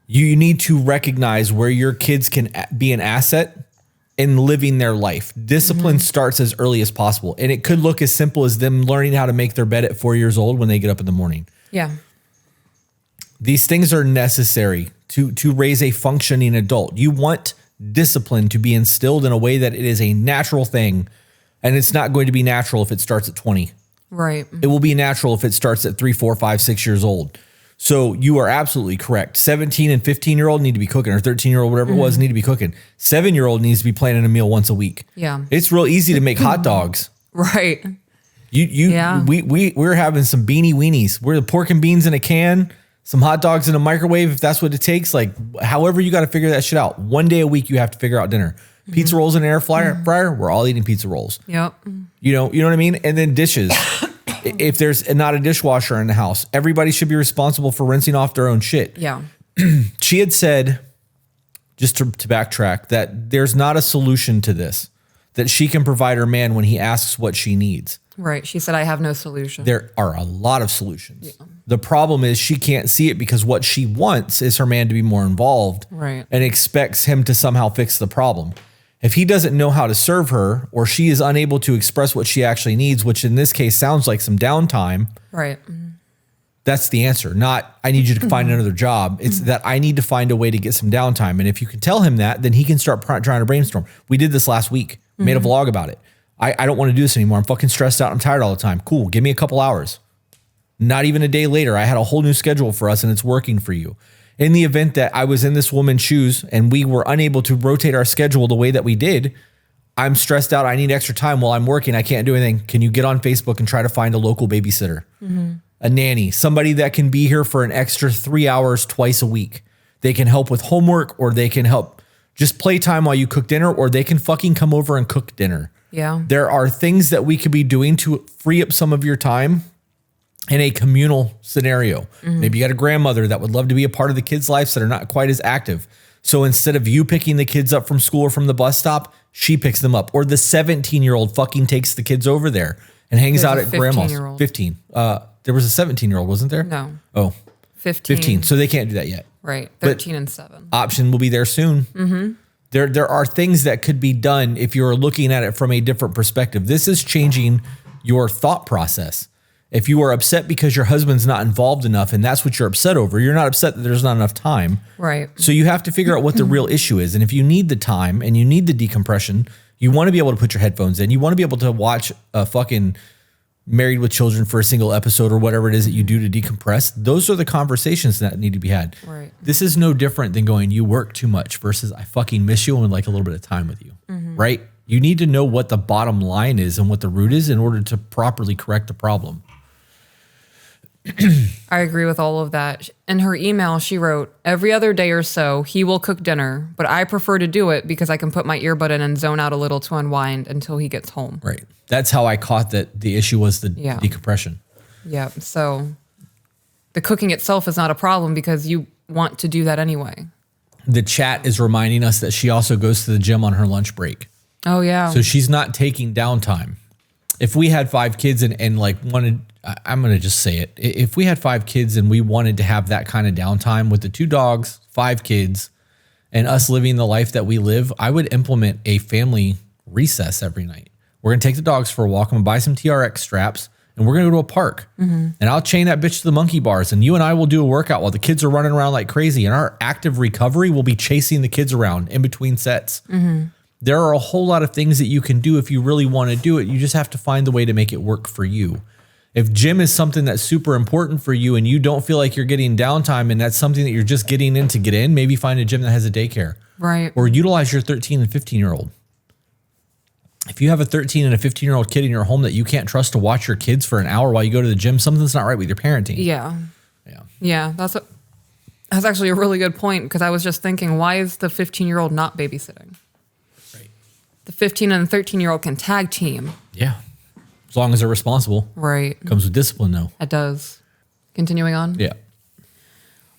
You need to recognize where your kids can be an asset in living their life. Discipline starts as early as possible. And it could look as simple as them learning how to make their bed at 4 years old when they get up in the morning. Yeah. These things are necessary to raise a functioning adult. You want discipline to be instilled in a way that it is a natural thing. And it's not going to be natural if it starts at 20. Right. It will be natural if it starts at 3, 4, 5, 6 years old. So you are absolutely correct. 17 and 15-year-old need to be cooking, or 13-year-old, whatever it was, need to be cooking. 7-year-old needs to be planning a meal once a week. Yeah. It's real easy to make hot dogs. Right. We're having some beanie weenies. We're the pork and beans in a can, some hot dogs in a microwave if that's what it takes. Like, however you got to figure that shit out. One day a week you have to figure out dinner. Pizza rolls in an air fryer, we're all eating pizza rolls. Yep. You know what I mean? And then dishes. If there's not a dishwasher in the house, everybody should be responsible for rinsing off their own shit. Yeah. She had said, just to backtrack, that there's not a solution to this, that she can provide her man when he asks what she needs. Right. She said, I have no solution. There are a lot of solutions. Yeah. The problem is she can't see it because what she wants is her man to be more involved, right, and expects him to somehow fix the problem. If he doesn't know how to serve her, or she is unable to express what she actually needs, which in this case sounds like some downtime, right, that's the answer. Not, I need you to find another job. It's that I need to find a way to get some downtime. And if you can tell him that, then he can start trying to brainstorm. We did this last week, made a vlog about it. I don't want to do this anymore. I'm fucking stressed out. I'm tired all the time. Cool. Give me a couple hours. Not even a day later, I had a whole new schedule for us and it's working for you. In the event that I was in this woman's shoes and we were unable to rotate our schedule the way that we did, I'm stressed out. I need extra time while I'm working. I can't do anything. Can you get on Facebook and try to find a local babysitter, a nanny, somebody that can be here for an extra 3 hours twice a week? They can help with homework, or they can help just playtime while you cook dinner, or they can fucking come over and cook dinner. Yeah. There are things that we could be doing to free up some of your time in a communal scenario. Maybe you got a grandmother that would love to be a part of the kids' lives that are not quite as active. So instead of you picking the kids up from school or from the bus stop, she picks them up. Or the 17-year-old fucking takes the kids over there and hangs out at grandma's. 15. There was a 17-year-old, wasn't there? No. Oh, 15. 15. So they can't do that yet. Right. 13 and 7. Option will be there soon. There are things that could be done if you're looking at it from a different perspective. This is changing your thought process. If you are upset because your husband's not involved enough and that's what you're upset over, you're not upset that there's not enough time. Right. So you have to figure out what the real issue is. And if you need the time and you need the decompression, you want to be able to put your headphones in. You want to be able to watch a fucking Married with Children for a single episode or whatever it is that you do to decompress. Those are the conversations that need to be had. Right. This is no different than going, you work too much versus I fucking miss you and would like a little bit of time with you. Right? You need to know what the bottom line is and what the root is in order to properly correct the problem. I agree with all of that. In her email, she wrote, every other day or so, he will cook dinner, but I prefer to do it because I can put my earbud in and zone out a little to unwind until he gets home. Right. That's how I caught that the issue was the decompression. Yeah. So the cooking itself is not a problem because you want to do that anyway. The chat is reminding us that she also goes to the gym on her lunch break. Oh, yeah. So she's not taking downtime. If we had 5 kids and like wanted, I'm going to just say it. If we had 5 kids and we wanted to have that kind of downtime with the 2 dogs, 5 kids, and us living the life that we live, I would implement a family recess every night. We're going to take the dogs for a walk. I'm going to buy some TRX straps and we're going to go to a park. And I'll chain that bitch to the monkey bars and you and I will do a workout while the kids are running around like crazy. And our active recovery will be chasing the kids around in between sets. There are a whole lot of things that you can do if you really want to do it. You just have to find the way to make it work for you. If gym is something that's super important for you and you don't feel like you're getting downtime and that's something that you're just getting in to get in, maybe find a gym that has a daycare. Right. Or utilize your 13 and 15-year-old. If you have a 13 and a 15-year-old kid in your home that you can't trust to watch your kids for an hour while you go to the gym, something's not right with your parenting. Yeah. That's actually a really good point because I was just thinking, why is the 15-year-old not babysitting? Right. The 15 and 13-year-old can tag team. Yeah. As long as they're responsible. Right. Comes with discipline, though. It does. Continuing on. Yeah.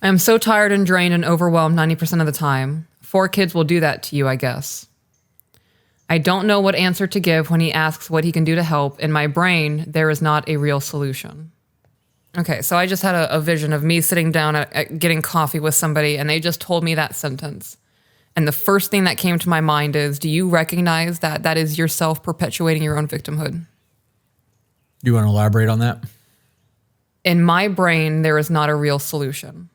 I am so tired and drained and overwhelmed 90% of the time. 4 kids will do that to you, I guess. I don't know what answer to give when he asks what he can do to help. In my brain, there is not a real solution. Okay, so I just had a vision of me sitting down at getting coffee with somebody, and they just told me that sentence. And the first thing that came to my mind is, do you recognize that that is yourself perpetuating your own victimhood? You want to elaborate on that? In my brain, there is not a real solution.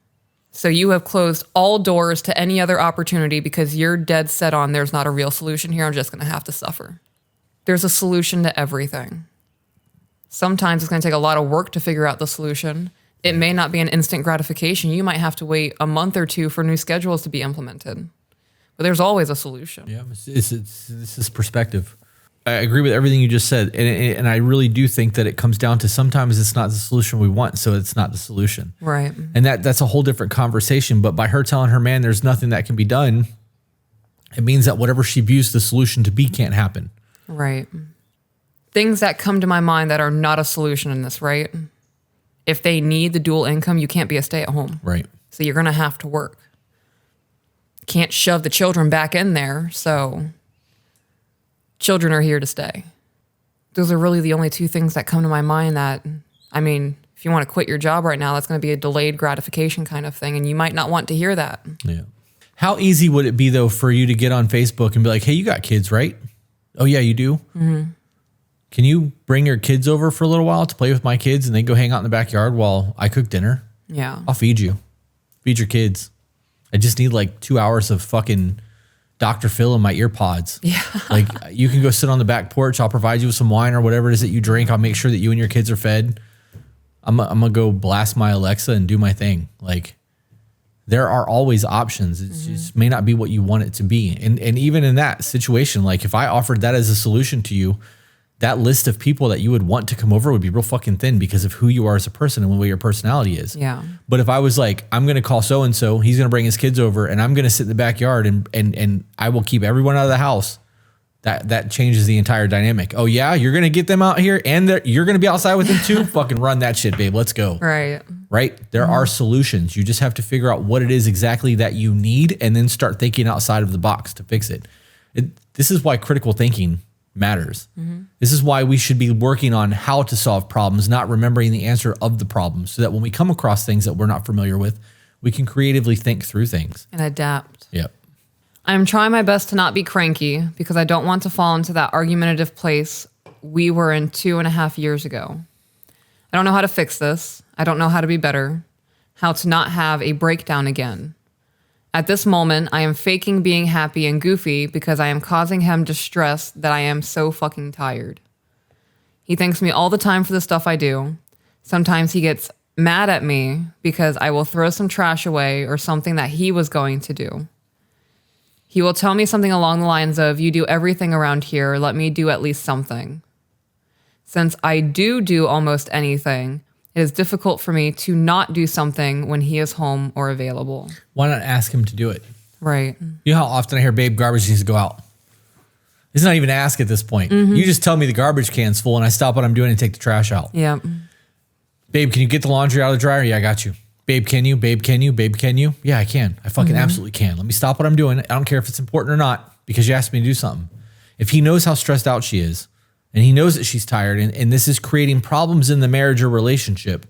So you have closed all doors to any other opportunity because you're dead set on there's not a real solution here. I'm just going to have to suffer. There's a solution to everything. Sometimes it's going to take a lot of work to figure out the solution. It may not be an instant gratification. You might have to wait a month or 2 for new schedules to be implemented. But there's always a solution. Yeah, this is perspective. I agree with everything you just said. And I really do think that it comes down to sometimes it's not the solution we want, so it's not the solution. Right. And that's a whole different conversation. But by her telling her man there's nothing that can be done, it means that whatever she views the solution to be can't happen. Right. Things that come to my mind that are not a solution in this, right? If they need the dual income, you can't be a stay-at-home. Right. So you're going to have to work. Can't shove the children back in there, so children are here to stay. Those are really the only 2 things that come to my mind that, I mean, if you want to quit your job right now, that's going to be a delayed gratification kind of thing, and you might not want to hear that. Yeah. How easy would it be, though, for you to get on Facebook and be like, hey, you got kids, right? Oh, yeah, you do? Mm-hmm. Can you bring your kids over for a little while to play with my kids and then go hang out in the backyard while I cook dinner? Yeah. I'll feed you. Feed your kids. I just need like 2 hours of fucking Dr. Phil in my ear pods. Yeah. Like you can go sit on the back porch. I'll provide you with some wine or whatever it is that you drink. I'll make sure that you and your kids are fed. I'm gonna go blast my Alexa and do my thing. Like, there are always options. It just may not be what you want it to be. And even in that situation, like if I offered that as a solution to you, that list of people that you would want to come over would be real fucking thin because of who you are as a person and what your personality is. Yeah. But if I was like, I'm going to call so-and-so, he's going to bring his kids over and I'm going to sit in the backyard and I will keep everyone out of the house. That changes the entire dynamic. Oh yeah, you're going to get them out here and you're going to be outside with them too? Fucking run that shit, babe. Let's go. Right. Right? There are solutions. You just have to figure out what it is exactly that you need and then start thinking outside of the box to fix it. This is why critical thinking matters. This is why we should be working on how to solve problems, not remembering the answer of the problem, so that when we come across things that we're not familiar with, we can creatively think through things. And adapt. Yep. I'm trying my best to not be cranky because I don't want to fall into that argumentative place we were in 2.5 years ago. I don't know how to fix this. I don't know how to be better, how to not have a breakdown again. At this moment, I am faking being happy and goofy because I am causing him distress that I am so fucking tired. He thanks me all the time for the stuff I do. Sometimes he gets mad at me because I will throw some trash away or something that he was going to do. He will tell me something along the lines of, "You do everything around here, let me do at least something." Since I do almost anything, it is difficult for me to not do something when he is home or available. Why not ask him to do it? Right. You know how often I hear, babe, garbage needs to go out. It's not even ask at this point. You just tell me the garbage can's full and I stop what I'm doing and take the trash out. Yeah. Babe, can you get the laundry out of the dryer? Yeah, I got you. Babe, can you? Babe, can you? Babe, can you? Yeah, I can. I fucking absolutely can. Let me stop what I'm doing. I don't care if it's important or not because you asked me to do something. If he knows how stressed out she is and he knows that she's tired and this is creating problems in the marriage or relationship,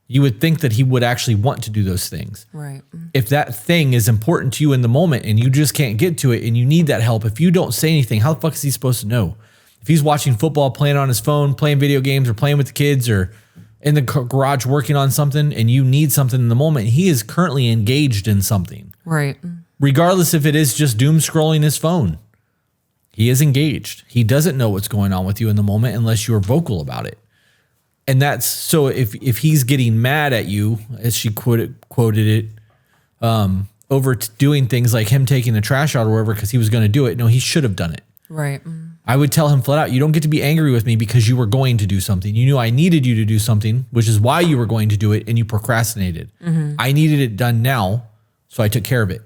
you would think that he would actually want to do those things. Right. If that thing is important to you in the moment and you just can't get to it and you need that help, if you don't say anything, how the fuck is he supposed to know? If he's watching football, playing on his phone, playing video games or playing with the kids or in the garage working on something and you need something in the moment, he is currently engaged in something. Right. Regardless if it is just doom scrolling his phone, he is engaged. He doesn't know what's going on with you in the moment unless you're vocal about it. And that's so if he's getting mad at you, as she quoted it, over doing things like him taking the trash out or whatever because he was going to do it. No, he should have done it. Right. I would tell him flat out, you don't get to be angry with me because you were going to do something. You knew I needed you to do something, which is why you were going to do it, and you procrastinated. I needed it done now, so I took care of it.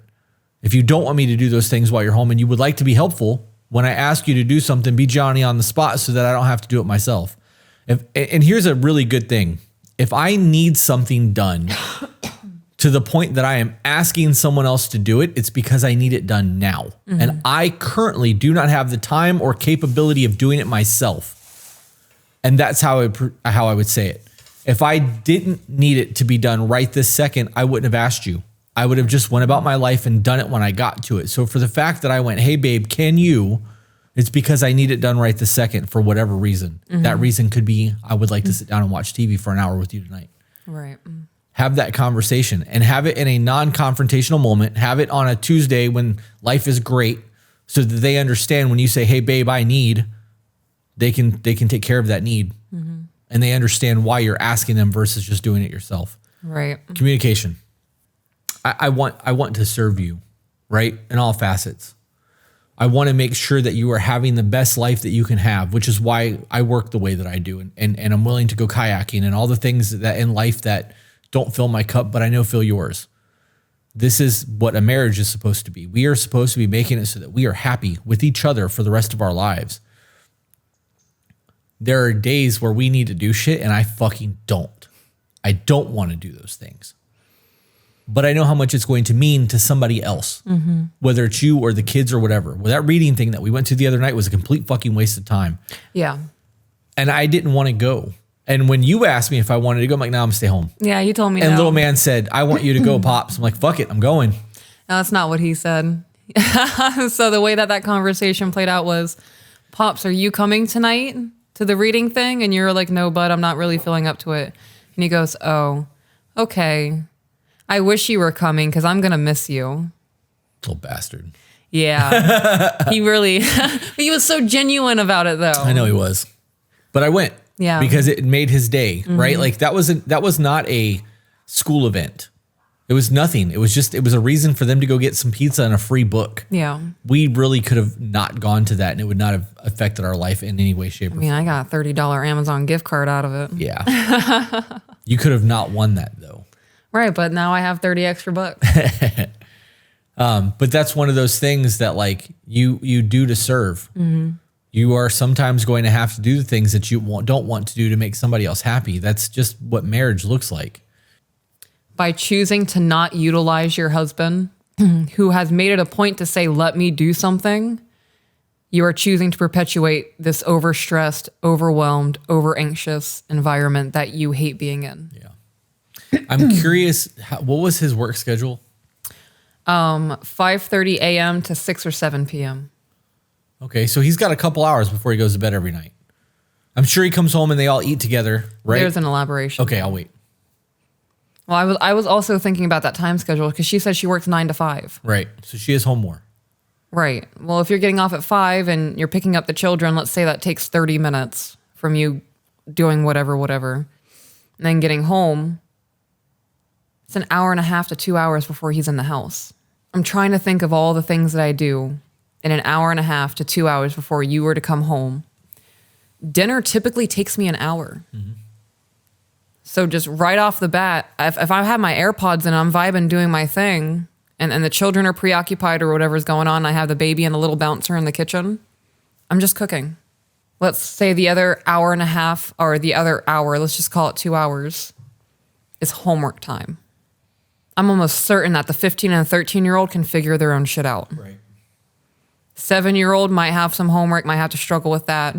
If you don't want me to do those things while you're home and you would like to be helpful, when I ask you to do something, be Johnny on the spot so that I don't have to do it myself. And here's a really good thing. If I need something done to the point that I am asking someone else to do it, it's because I need it done now. And I currently do not have the time or capability of doing it myself. And that's how I would say it. If I didn't need it to be done right this second, I wouldn't have asked you. I would have just went about my life and done it when I got to it. So for the fact that I went, hey babe, can you? It's because I need it done right this second for whatever reason. That reason could be, I would like to sit down and watch TV for an hour with you tonight. Right. Have that conversation and have it in a non-confrontational moment. Have it on a Tuesday when life is great so that they understand when you say, hey babe, I need, they can take care of that need. And they understand why you're asking them versus just doing it yourself. Right. Communication. I want to serve you, right? In all facets. I want to make sure that you are having the best life that you can have, which is why I work the way that I do. And I'm willing to go kayaking and all the things that in life that don't fill my cup, but I know fill yours. This is what a marriage is supposed to be. We are supposed to be making it so that we are happy with each other for the rest of our lives. There are days where we need to do shit and I fucking don't. I don't want to do those things. But I know how much it's going to mean to somebody else, whether it's you or the kids or whatever. Well, that reading thing that we went to the other night was a complete fucking waste of time. Yeah. And I didn't want to go. And when you asked me if I wanted to go, I'm like, no, I'm gonna stay home. Yeah, you told me And no. little man said, I want you to go, Pops. I'm like, fuck it, I'm going. No, that's not what he said. So the way that conversation played out was, Pops, are you coming tonight to the reading thing? And you're like, no, bud, I'm not really feeling up to it. And he goes, oh, okay. I wish you were coming because I'm going to miss you. Little bastard. Yeah. He really, he was so genuine about it though. I know he was. But I went. Yeah. because it made his day, right? Like that was not a school event. It was nothing. It was a reason for them to go get some pizza and a free book. Yeah. We really could have not gone to that and it would not have affected our life in any way, shape, or I mean, I got a $30 Amazon gift card out of it. Yeah. You could have not won that though. Right, but now I have 30 extra bucks. But that's one of those things that like you do to serve. You are sometimes going to have to do the things that you don't want to do to make somebody else happy. That's just what marriage looks like. By choosing to not utilize your husband, who has made it a point to say, let me do something, you are choosing to perpetuate this overstressed, overwhelmed, over anxious environment that you hate being in. Yeah. I'm curious, what was his work schedule? 5:30 a.m. to 6 or 7 p.m. Okay, so he's got a couple hours before he goes to bed every night. I'm sure he comes home and they all eat together, right? There's an elaboration. Okay, I'll wait. Well, I was also thinking about that time schedule because she said she works 9 to 5. Right. So she is home more. Right. Well, if you're getting off at 5 and you're picking up the children, let's say that takes 30 minutes from you doing whatever, and then getting home, it's an hour and a half to 2 hours before he's in the house. I'm trying to think of all the things that I do in an hour and a half to 2 hours before you were to come home. Dinner typically takes me an hour. So just right off the bat, if I have my AirPods and I'm vibing doing my thing and the children are preoccupied or whatever's going on, I have the baby and the little bouncer in the kitchen, I'm just cooking. Let's say the other hour and a half or the other hour, let's just call it 2 hours, is homework time. I'm almost certain that the 15 and 13-year-old can figure their own shit out. Right. 7-year-old might have some homework, might have to struggle with that.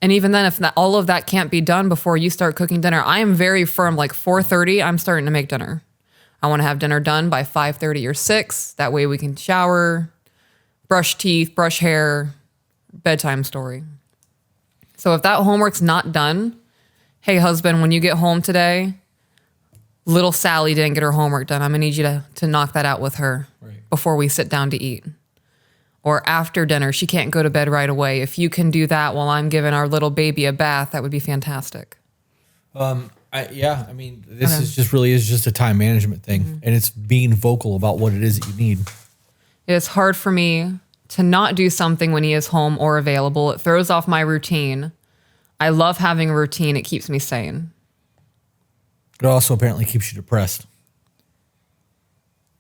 And even then, if all of that can't be done before you start cooking dinner, I am very firm, like 4:30, I'm starting to make dinner. I want to have dinner done by 5:30 or 6. That way we can shower, brush teeth, brush hair, bedtime story. So if that homework's not done, hey, husband, when you get home today, little Sally didn't get her homework done. I'm going to need you to knock that out with her before we sit down to eat. Or after dinner, she can't go to bed right away. If you can do that while I'm giving our little baby a bath, that would be fantastic. This is just a time management thing. And it's being vocal about what it is that you need. It's hard for me to not do something when he is home or available. It throws off my routine. I love having a routine. It keeps me sane. It also apparently keeps you depressed.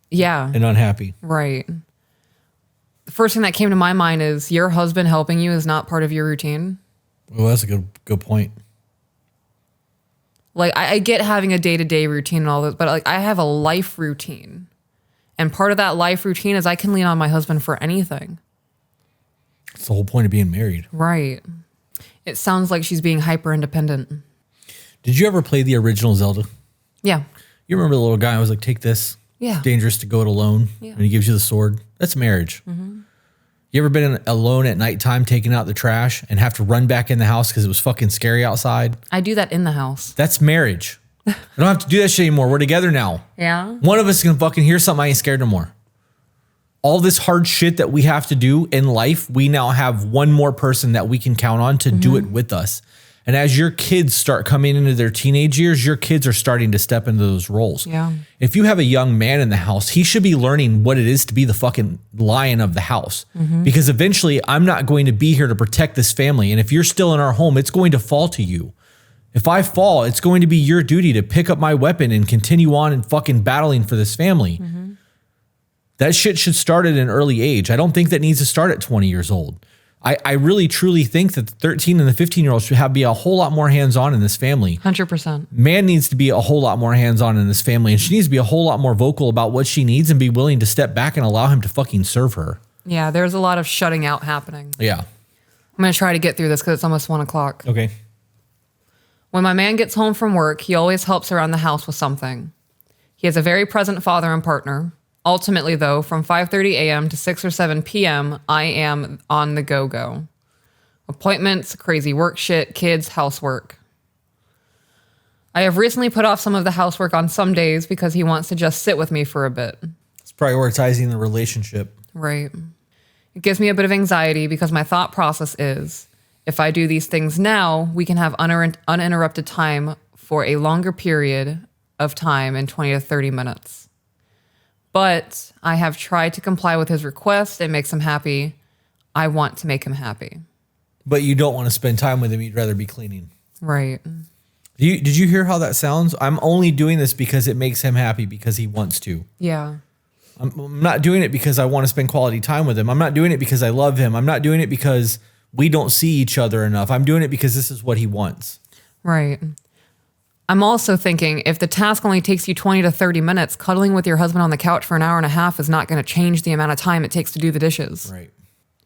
Yeah. And unhappy. Right. The first thing that came to my mind is your husband helping you is not part of your routine. Well, that's a good point. Like, I get having a day-to-day routine and all this, but like I have a life routine. And part of that life routine is I can lean on my husband for anything. It's the whole point of being married. Right. It sounds like she's being hyper-independent. Did you ever play the original Zelda? Yeah. You remember the little guy who was like, take this. Yeah. It's dangerous to go it alone. Yeah. And he gives you the sword. That's marriage. You ever been alone at nighttime taking out the trash and have to run back in the house because it was fucking scary outside? I do that in the house. That's marriage. I don't have to do that shit anymore. We're together now. Yeah. One of us can fucking hear something. I ain't scared no more. All this hard shit that we have to do in life, we now have one more person that we can count on to do it with us. And as your kids start coming into their teenage years, your kids are starting to step into those roles. Yeah. If you have a young man in the house, he should be learning what it is to be the fucking lion of the house. Because eventually I'm not going to be here to protect this family. And if you're still in our home, it's going to fall to you. If I fall, it's going to be your duty to pick up my weapon and continue on and fucking battling for this family. That shit should start at an early age. I don't think that needs to start at 20 years old. I really, truly think that the 13 and the 15-year-olds should be a whole lot more hands-on in this family. 100%. Man needs to be a whole lot more hands-on in this family, and she needs to be a whole lot more vocal about what she needs and be willing to step back and allow him to fucking serve her. Yeah, there's a lot of shutting out happening. Yeah. I'm going to try to get through this because it's almost 1 o'clock. Okay. When my man gets home from work, he always helps around the house with something. He is a very present father and partner. Ultimately, though, from 5:30 a.m. to 6 or 7 p.m., I am on the go-go. Appointments, crazy work shit, kids, housework. I have recently put off some of the housework on some days because he wants to just sit with me for a bit. It's prioritizing the relationship. Right. It gives me a bit of anxiety because my thought process is, If I do these things now, we can have uninterrupted time for a longer period of time in 20 to 30 minutes. But I have tried to comply with his request. It makes him happy. I want to make him happy. But you don't want to spend time with him. You'd rather be cleaning. Right. Did you hear how that sounds? I'm only doing this because it makes him happy because he wants to. Yeah. I'm not doing it because I want to spend quality time with him. I'm not doing it because I love him. I'm not doing it because we don't see each other enough. I'm doing it because this is what he wants. Right. I'm also thinking if the task only takes you 20 to 30 minutes, cuddling with your husband on the couch for an hour and a half is not going to change the amount of time it takes to do the dishes. Right.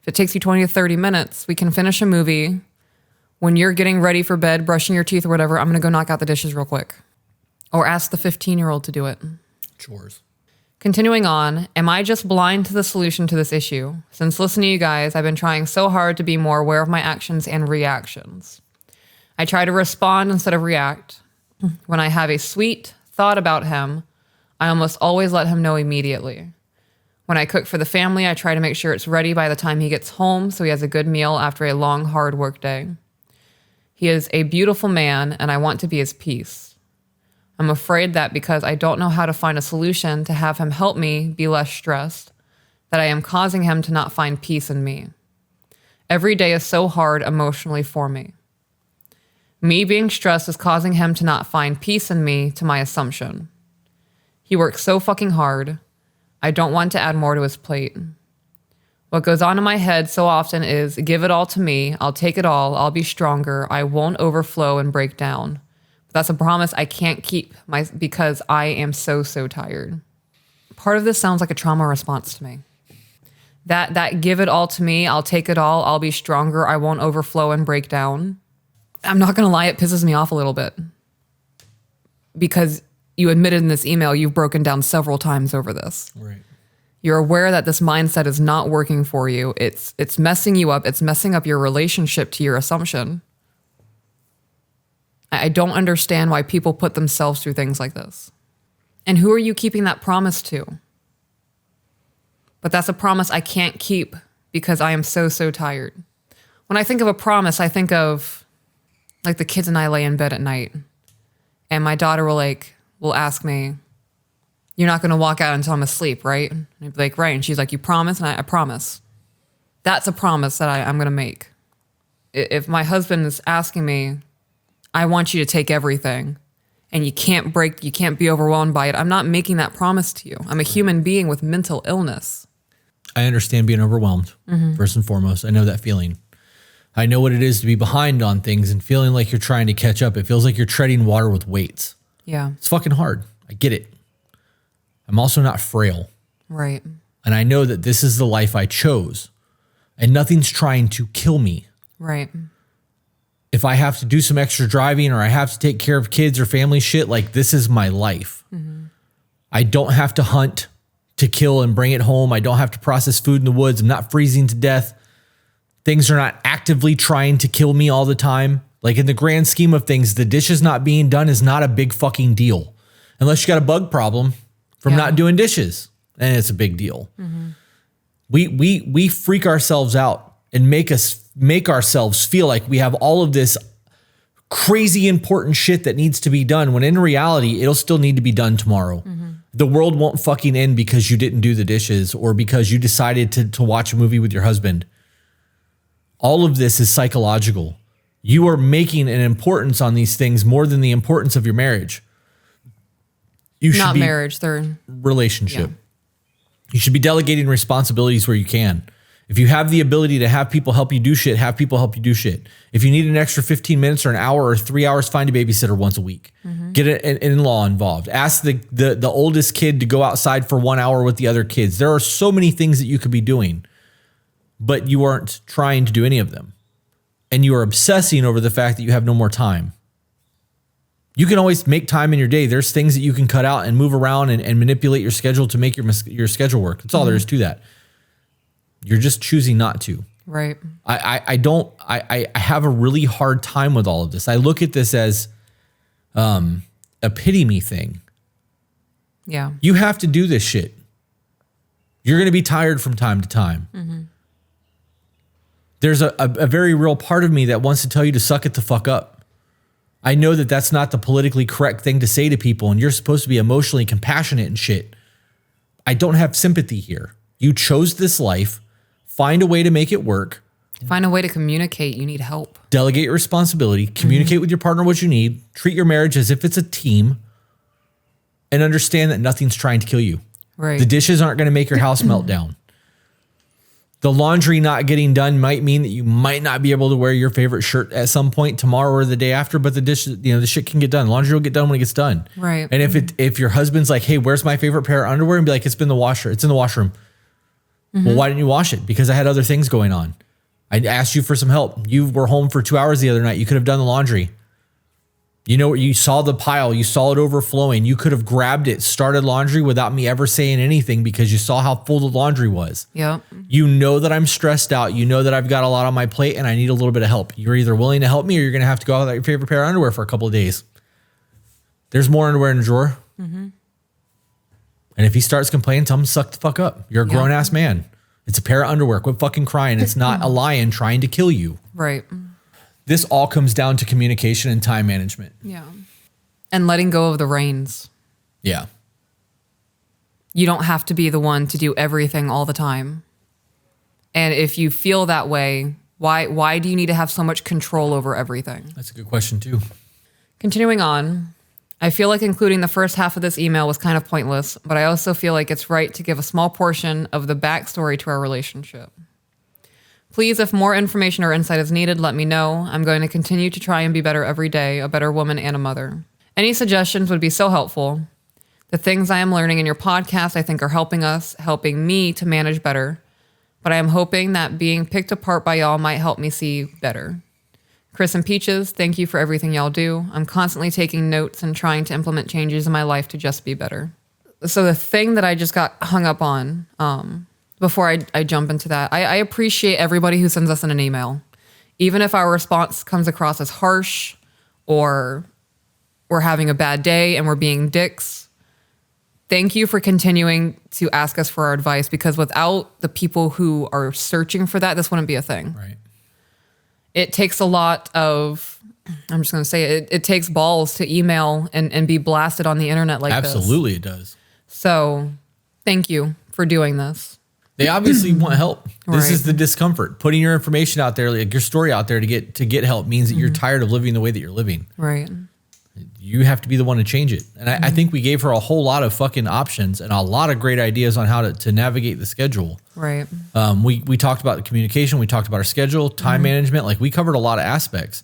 If it takes you 20 to 30 minutes, we can finish a movie. When you're getting ready for bed, brushing your teeth or whatever, I'm going to go knock out the dishes real quick. Or ask the 15-year-old to do it. Chores. Continuing on, am I just blind to the solution to this issue? Since listening to you guys, I've been trying so hard to be more aware of my actions and reactions. I try to respond instead of react. When I have a sweet thought about him, I almost always let him know immediately. When I cook for the family, I try to make sure it's ready by the time he gets home so he has a good meal after a long, hard work day. He is a beautiful man, and I want to be his peace. I'm afraid that because I don't know how to find a solution to have him help me be less stressed, that I am causing him to not find peace in me. Every day is so hard emotionally for me. Me being stressed is causing him to not find peace in me, to my assumption. He works so fucking hard. I don't want to add more to his plate. What goes on in my head so often is, give it all to me, I'll take it all, I'll be stronger, I won't overflow and break down. But that's a promise I can't keep because I am so tired. Part of this sounds like a trauma response to me. That give it all to me, I'll take it all, I'll be stronger, I won't overflow and break down. I'm not gonna lie, it pisses me off a little bit. Because you admitted in this email you've broken down several times over this. Right. You're aware that this mindset is not working for you. It's messing you up. It's messing up your relationship to your assumption. I don't understand why people put themselves through things like this. And who are you keeping that promise to? But that's a promise I can't keep because I am so tired. When I think of a promise, I think of like the kids and I lay in bed at night and my daughter will ask me, you're not going to walk out until I'm asleep, right? And I'd be like, right. And she's like, you promise? And I promise. That's a promise that I'm going to make. If my husband is asking me, I want you to take everything and you can't be overwhelmed by it, I'm not making that promise to you. I'm a human being with mental illness. I understand being overwhelmed, first and foremost. I know that feeling. I know what it is to be behind on things and feeling like you're trying to catch up. It feels like you're treading water with weights. Yeah. It's fucking hard. I get it. I'm also not frail. Right. And I know that this is the life I chose and nothing's trying to kill me. Right. If I have to do some extra driving or I have to take care of kids or family shit, like this is my life. I don't have to hunt to kill and bring it home. I don't have to process food in the woods. I'm not freezing to death. Things are not actively trying to kill me all the time. Like in the grand scheme of things, the dishes not being done is not a big fucking deal. Unless you got a bug problem from not doing dishes, and it's a big deal. We freak ourselves out and make ourselves feel like we have all of this crazy important shit that needs to be done, when in reality, it'll still need to be done tomorrow. The world won't fucking end because you didn't do the dishes or because you decided to watch a movie with your husband. All of this is psychological. You are making an importance on these things more than the importance of your marriage. You should Not be marriage, they're relationship. You should be delegating responsibilities where you can. If you have the ability to have people help you do shit, have people help you do shit. If you need an extra 15 minutes or an hour or 3 hours, find a babysitter once a week. Get an in-law involved. Ask the oldest kid to go outside for 1 hour with the other kids. There are so many things that you could be doing, but you aren't trying to do any of them. And you are obsessing over the fact that you have no more time. You can always make time in your day. There's things that you can cut out and move around and manipulate your schedule to make your schedule work. That's all there is to that. You're just choosing not to. right. I have a really hard time with all of this. I look at this as a pity me thing. Yeah. You have to do this shit. You're going to be tired from time to time. There's a very real part of me that wants to tell you to suck it the fuck up. I know that that's not the politically correct thing to say to people, and you're supposed to be emotionally compassionate and shit. I don't have sympathy here. You chose this life. Find a way to make it work. Find a way to communicate. You need help. Delegate your responsibility. Communicate with your partner what you need. Treat your marriage as if it's a team. And understand that nothing's trying to kill you. Right. The dishes aren't going to make your house melt down. The laundry not getting done might mean that you might not be able to wear your favorite shirt at some point tomorrow or the day after, but the dishes, the shit can get done. Laundry will get done when it gets done. Right. And if your husband's like, hey, where's my favorite pair of underwear? And be like, it's in the washroom. Well, why didn't you wash it? Because I had other things going on. I asked you for some help. You were home for 2 hours the other night. You could have done the laundry. You saw the pile. You saw it overflowing. You could have grabbed it, started laundry without me ever saying anything because you saw how full the laundry was. Yep. You know that I'm stressed out. You know that I've got a lot on my plate and I need a little bit of help. You're either willing to help me or you're going to have to go out without your favorite pair of underwear for a couple of days. There's more underwear in the drawer. And if he starts complaining, tell him to suck the fuck up. You're a grown-ass man. It's a pair of underwear. Quit fucking crying. It's not a lion trying to kill you. Right. This all comes down to communication and time management. Yeah. And letting go of the reins. Yeah. You don't have to be the one to do everything all the time. And if you feel that way, why do you need to have so much control over everything? That's a good question too. Continuing on, I feel like including the first half of this email was kind of pointless, but I also feel like it's right to give a small portion of the backstory to our relationship. Please, if more information or insight is needed, let me know. I'm going to continue to try and be better every day, a better woman and a mother. Any suggestions would be so helpful. The things I am learning in your podcast, I think, are helping me to manage better. But I am hoping that being picked apart by y'all might help me see better. Chris and Peaches, thank you for everything y'all do. I'm constantly taking notes and trying to implement changes in my life to just be better. So the thing that I just got hung up on, before I jump into that, I appreciate everybody who sends us in an email. Even if our response comes across as harsh or we're having a bad day and we're being dicks, thank you for continuing to ask us for our advice, because without the people who are searching for that, this wouldn't be a thing. Right. It takes a lot of, I'm just going to say it takes balls to email and be blasted on the internet like this. Absolutely it does. So thank you for doing this. They obviously want help. This Right. is the discomfort. Putting your information out there, like your story out there to get help means that you're tired of living the way that you're living. Right. You have to be the one to change it. And I think we gave her a whole lot of fucking options and a lot of great ideas on how to navigate the schedule. Right. We talked about the communication. We talked about our schedule, time management. Like we covered a lot of aspects.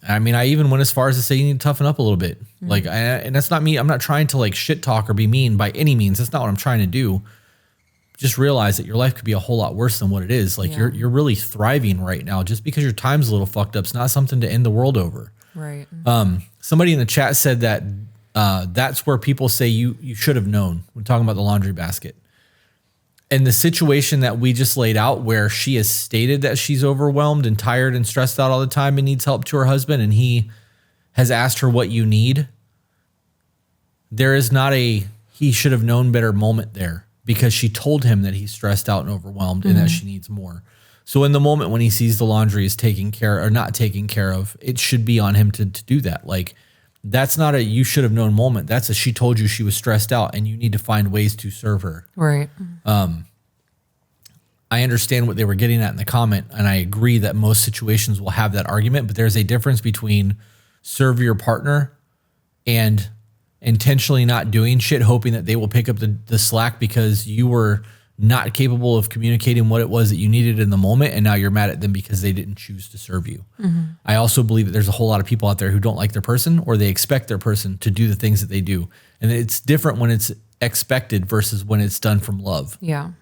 I mean, I even went as far as to say you need to toughen up a little bit. Like, and that's not me. I'm not trying to like shit talk or be mean by any means. That's not what I'm trying to do. Just realize that your life could be a whole lot worse than what it is. Like you're really thriving right now. Just because your time's a little fucked up, it's not something to end the world over. Right. Somebody in the chat said that that's where people say you should have known when talking about the laundry basket. And the situation that we just laid out where she has stated that she's overwhelmed and tired and stressed out all the time and needs help to her husband, and he has asked her what you need. There is not a he should have known better moment there, because she told him that he's stressed out and overwhelmed and that she needs more. So in the moment when he sees the laundry is taken care or not taken care of, it should be on him to do that. Like that's not a you should have known moment. That's a she told you she was stressed out and you need to find ways to serve her. Right. I understand what they were getting at in the comment, and I agree that most situations will have that argument, but there's a difference between serve your partner and intentionally not doing shit, hoping that they will pick up the slack because you were not capable of communicating what it was that you needed in the moment, and now you're mad at them because they didn't choose to serve you. I also believe that there's a whole lot of people out there who don't like their person, or they expect their person to do the things that they do. And it's different when it's expected versus when it's done from love. Yeah.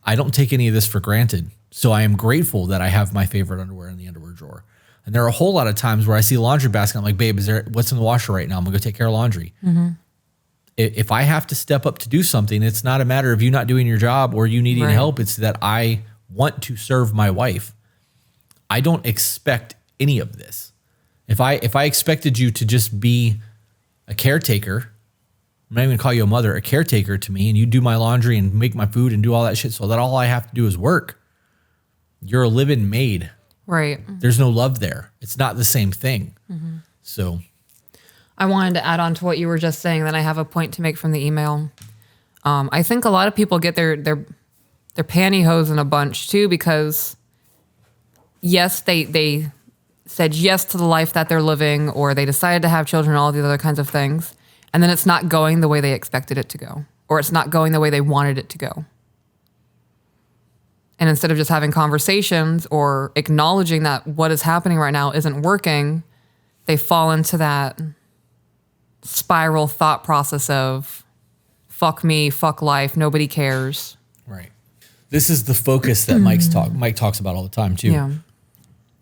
I don't take any of this for granted. So I am grateful that I have my favorite underwear in the underwear drawer. And there are a whole lot of times where I see a laundry basket. I'm like, babe, what's in the washer right now? I'm gonna go take care of laundry. If I have to step up to do something, it's not a matter of you not doing your job or you needing help. It's that I want to serve my wife. I don't expect any of this. If I expected you to just be a caretaker, I'm not even gonna call you a mother, a caretaker to me, and you do my laundry and make my food and do all that shit so that all I have to do is work, You're a living maid. Right. There's no love there. It's not the same thing. So I wanted to add on to what you were just saying, that I have a point to make from the email. I think a lot of people get their pantyhose in a bunch too, because yes, they said yes to the life that they're living, or they decided to have children, all these other kinds of things. And then it's not going the way they expected it to go, or it's not going the way they wanted it to go. And instead of just having conversations or acknowledging that what is happening right now isn't working, they fall into that spiral thought process of fuck me, fuck life, nobody cares. right. This is the focus that Mike talks about all the time too. Yeah.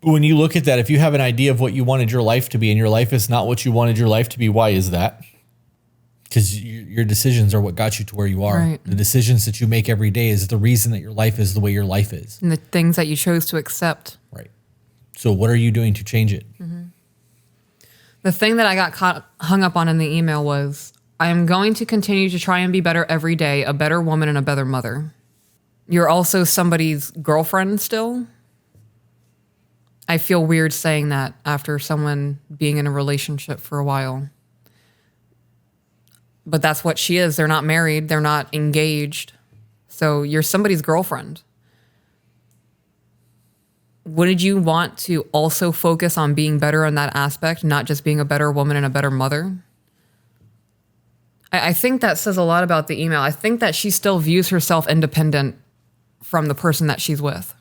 When you look at that, if you have an idea of what you wanted your life to be and your life is not what you wanted your life to be, why is that? Because your decisions are what got you to where you are. Right. The decisions that you make every day is the reason that your life is the way your life is. And the things that you chose to accept. Right. So what are you doing to change it? The thing that I got hung up on in the email was, I am going to continue to try and be better every day, a better woman and a better mother. You're also somebody's girlfriend still. I feel weird saying that after someone being in a relationship for a while. But that's what she is. They're not married. They're not engaged. So you're somebody's girlfriend. Wouldn't you want to also focus on being better in that aspect, not just being a better woman and a better mother? I think that says a lot about the email. I think that she still views herself independent from the person that she's with.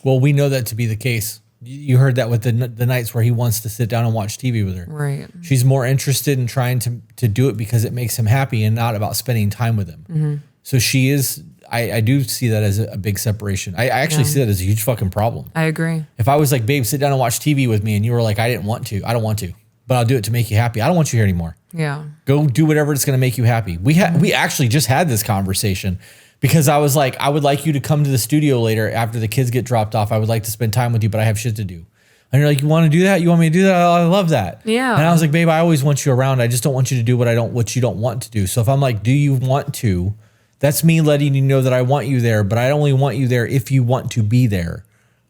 Well, we know that to be the case. You heard that with the nights where he wants to sit down and watch TV with her. Right. She's more interested in trying to do it because it makes him happy and not about spending time with him. So she is, I do see that as a big separation. I actually see that as a huge fucking problem. I agree. If I was like, babe, sit down and watch TV with me, and you were like, I don't want to, but I'll do it to make you happy. I don't want you here anymore. Yeah. Go do whatever it's going to make you happy. We actually just had this conversation because I was like, I would like you to come to the studio later after the kids get dropped off. I would like to spend time with you, but I have shit to do. And you're like, you want to do that? You want me to do that? I love that. Yeah. And I was like, babe, I always want you around. I just don't want you to do what you don't want to do. So if I'm like, do you want to? That's me letting you know that I want you there, but I only want you there if you want to be there,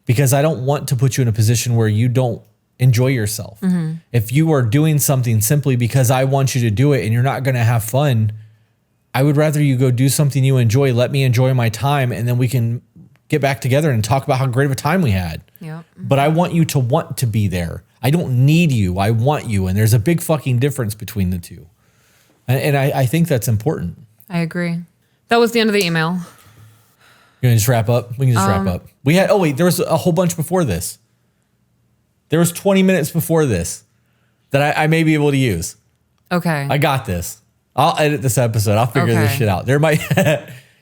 because I don't want to put you in a position where you don't enjoy yourself. If you are doing something simply because I want you to do it and you're not going to have fun, I would rather you go do something you enjoy. Let me enjoy my time, and then we can get back together and talk about how great of a time we had. Yep. But I want you to want to be there. I don't need you. I want you. And there's a big fucking difference between the two. And I think that's important. I agree. That was the end of the email. You want to just wrap up? We can just wrap up. We had, there was a whole bunch before this. There was 20 minutes before this that I may be able to use. Okay. I got this. I'll edit this episode. I'll figure this shit out. There might,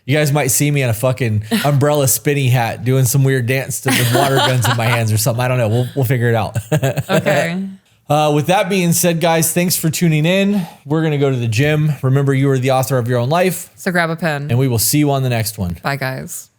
you guys might see me in a fucking umbrella spinny hat doing some weird dance to the water guns in my hands or something. I don't know. We'll figure it out. Okay. With that being said, guys, thanks for tuning in. We're going to go to the gym. Remember, you are the author of your own life. So grab a pen. And we will see you on the next one. Bye, guys.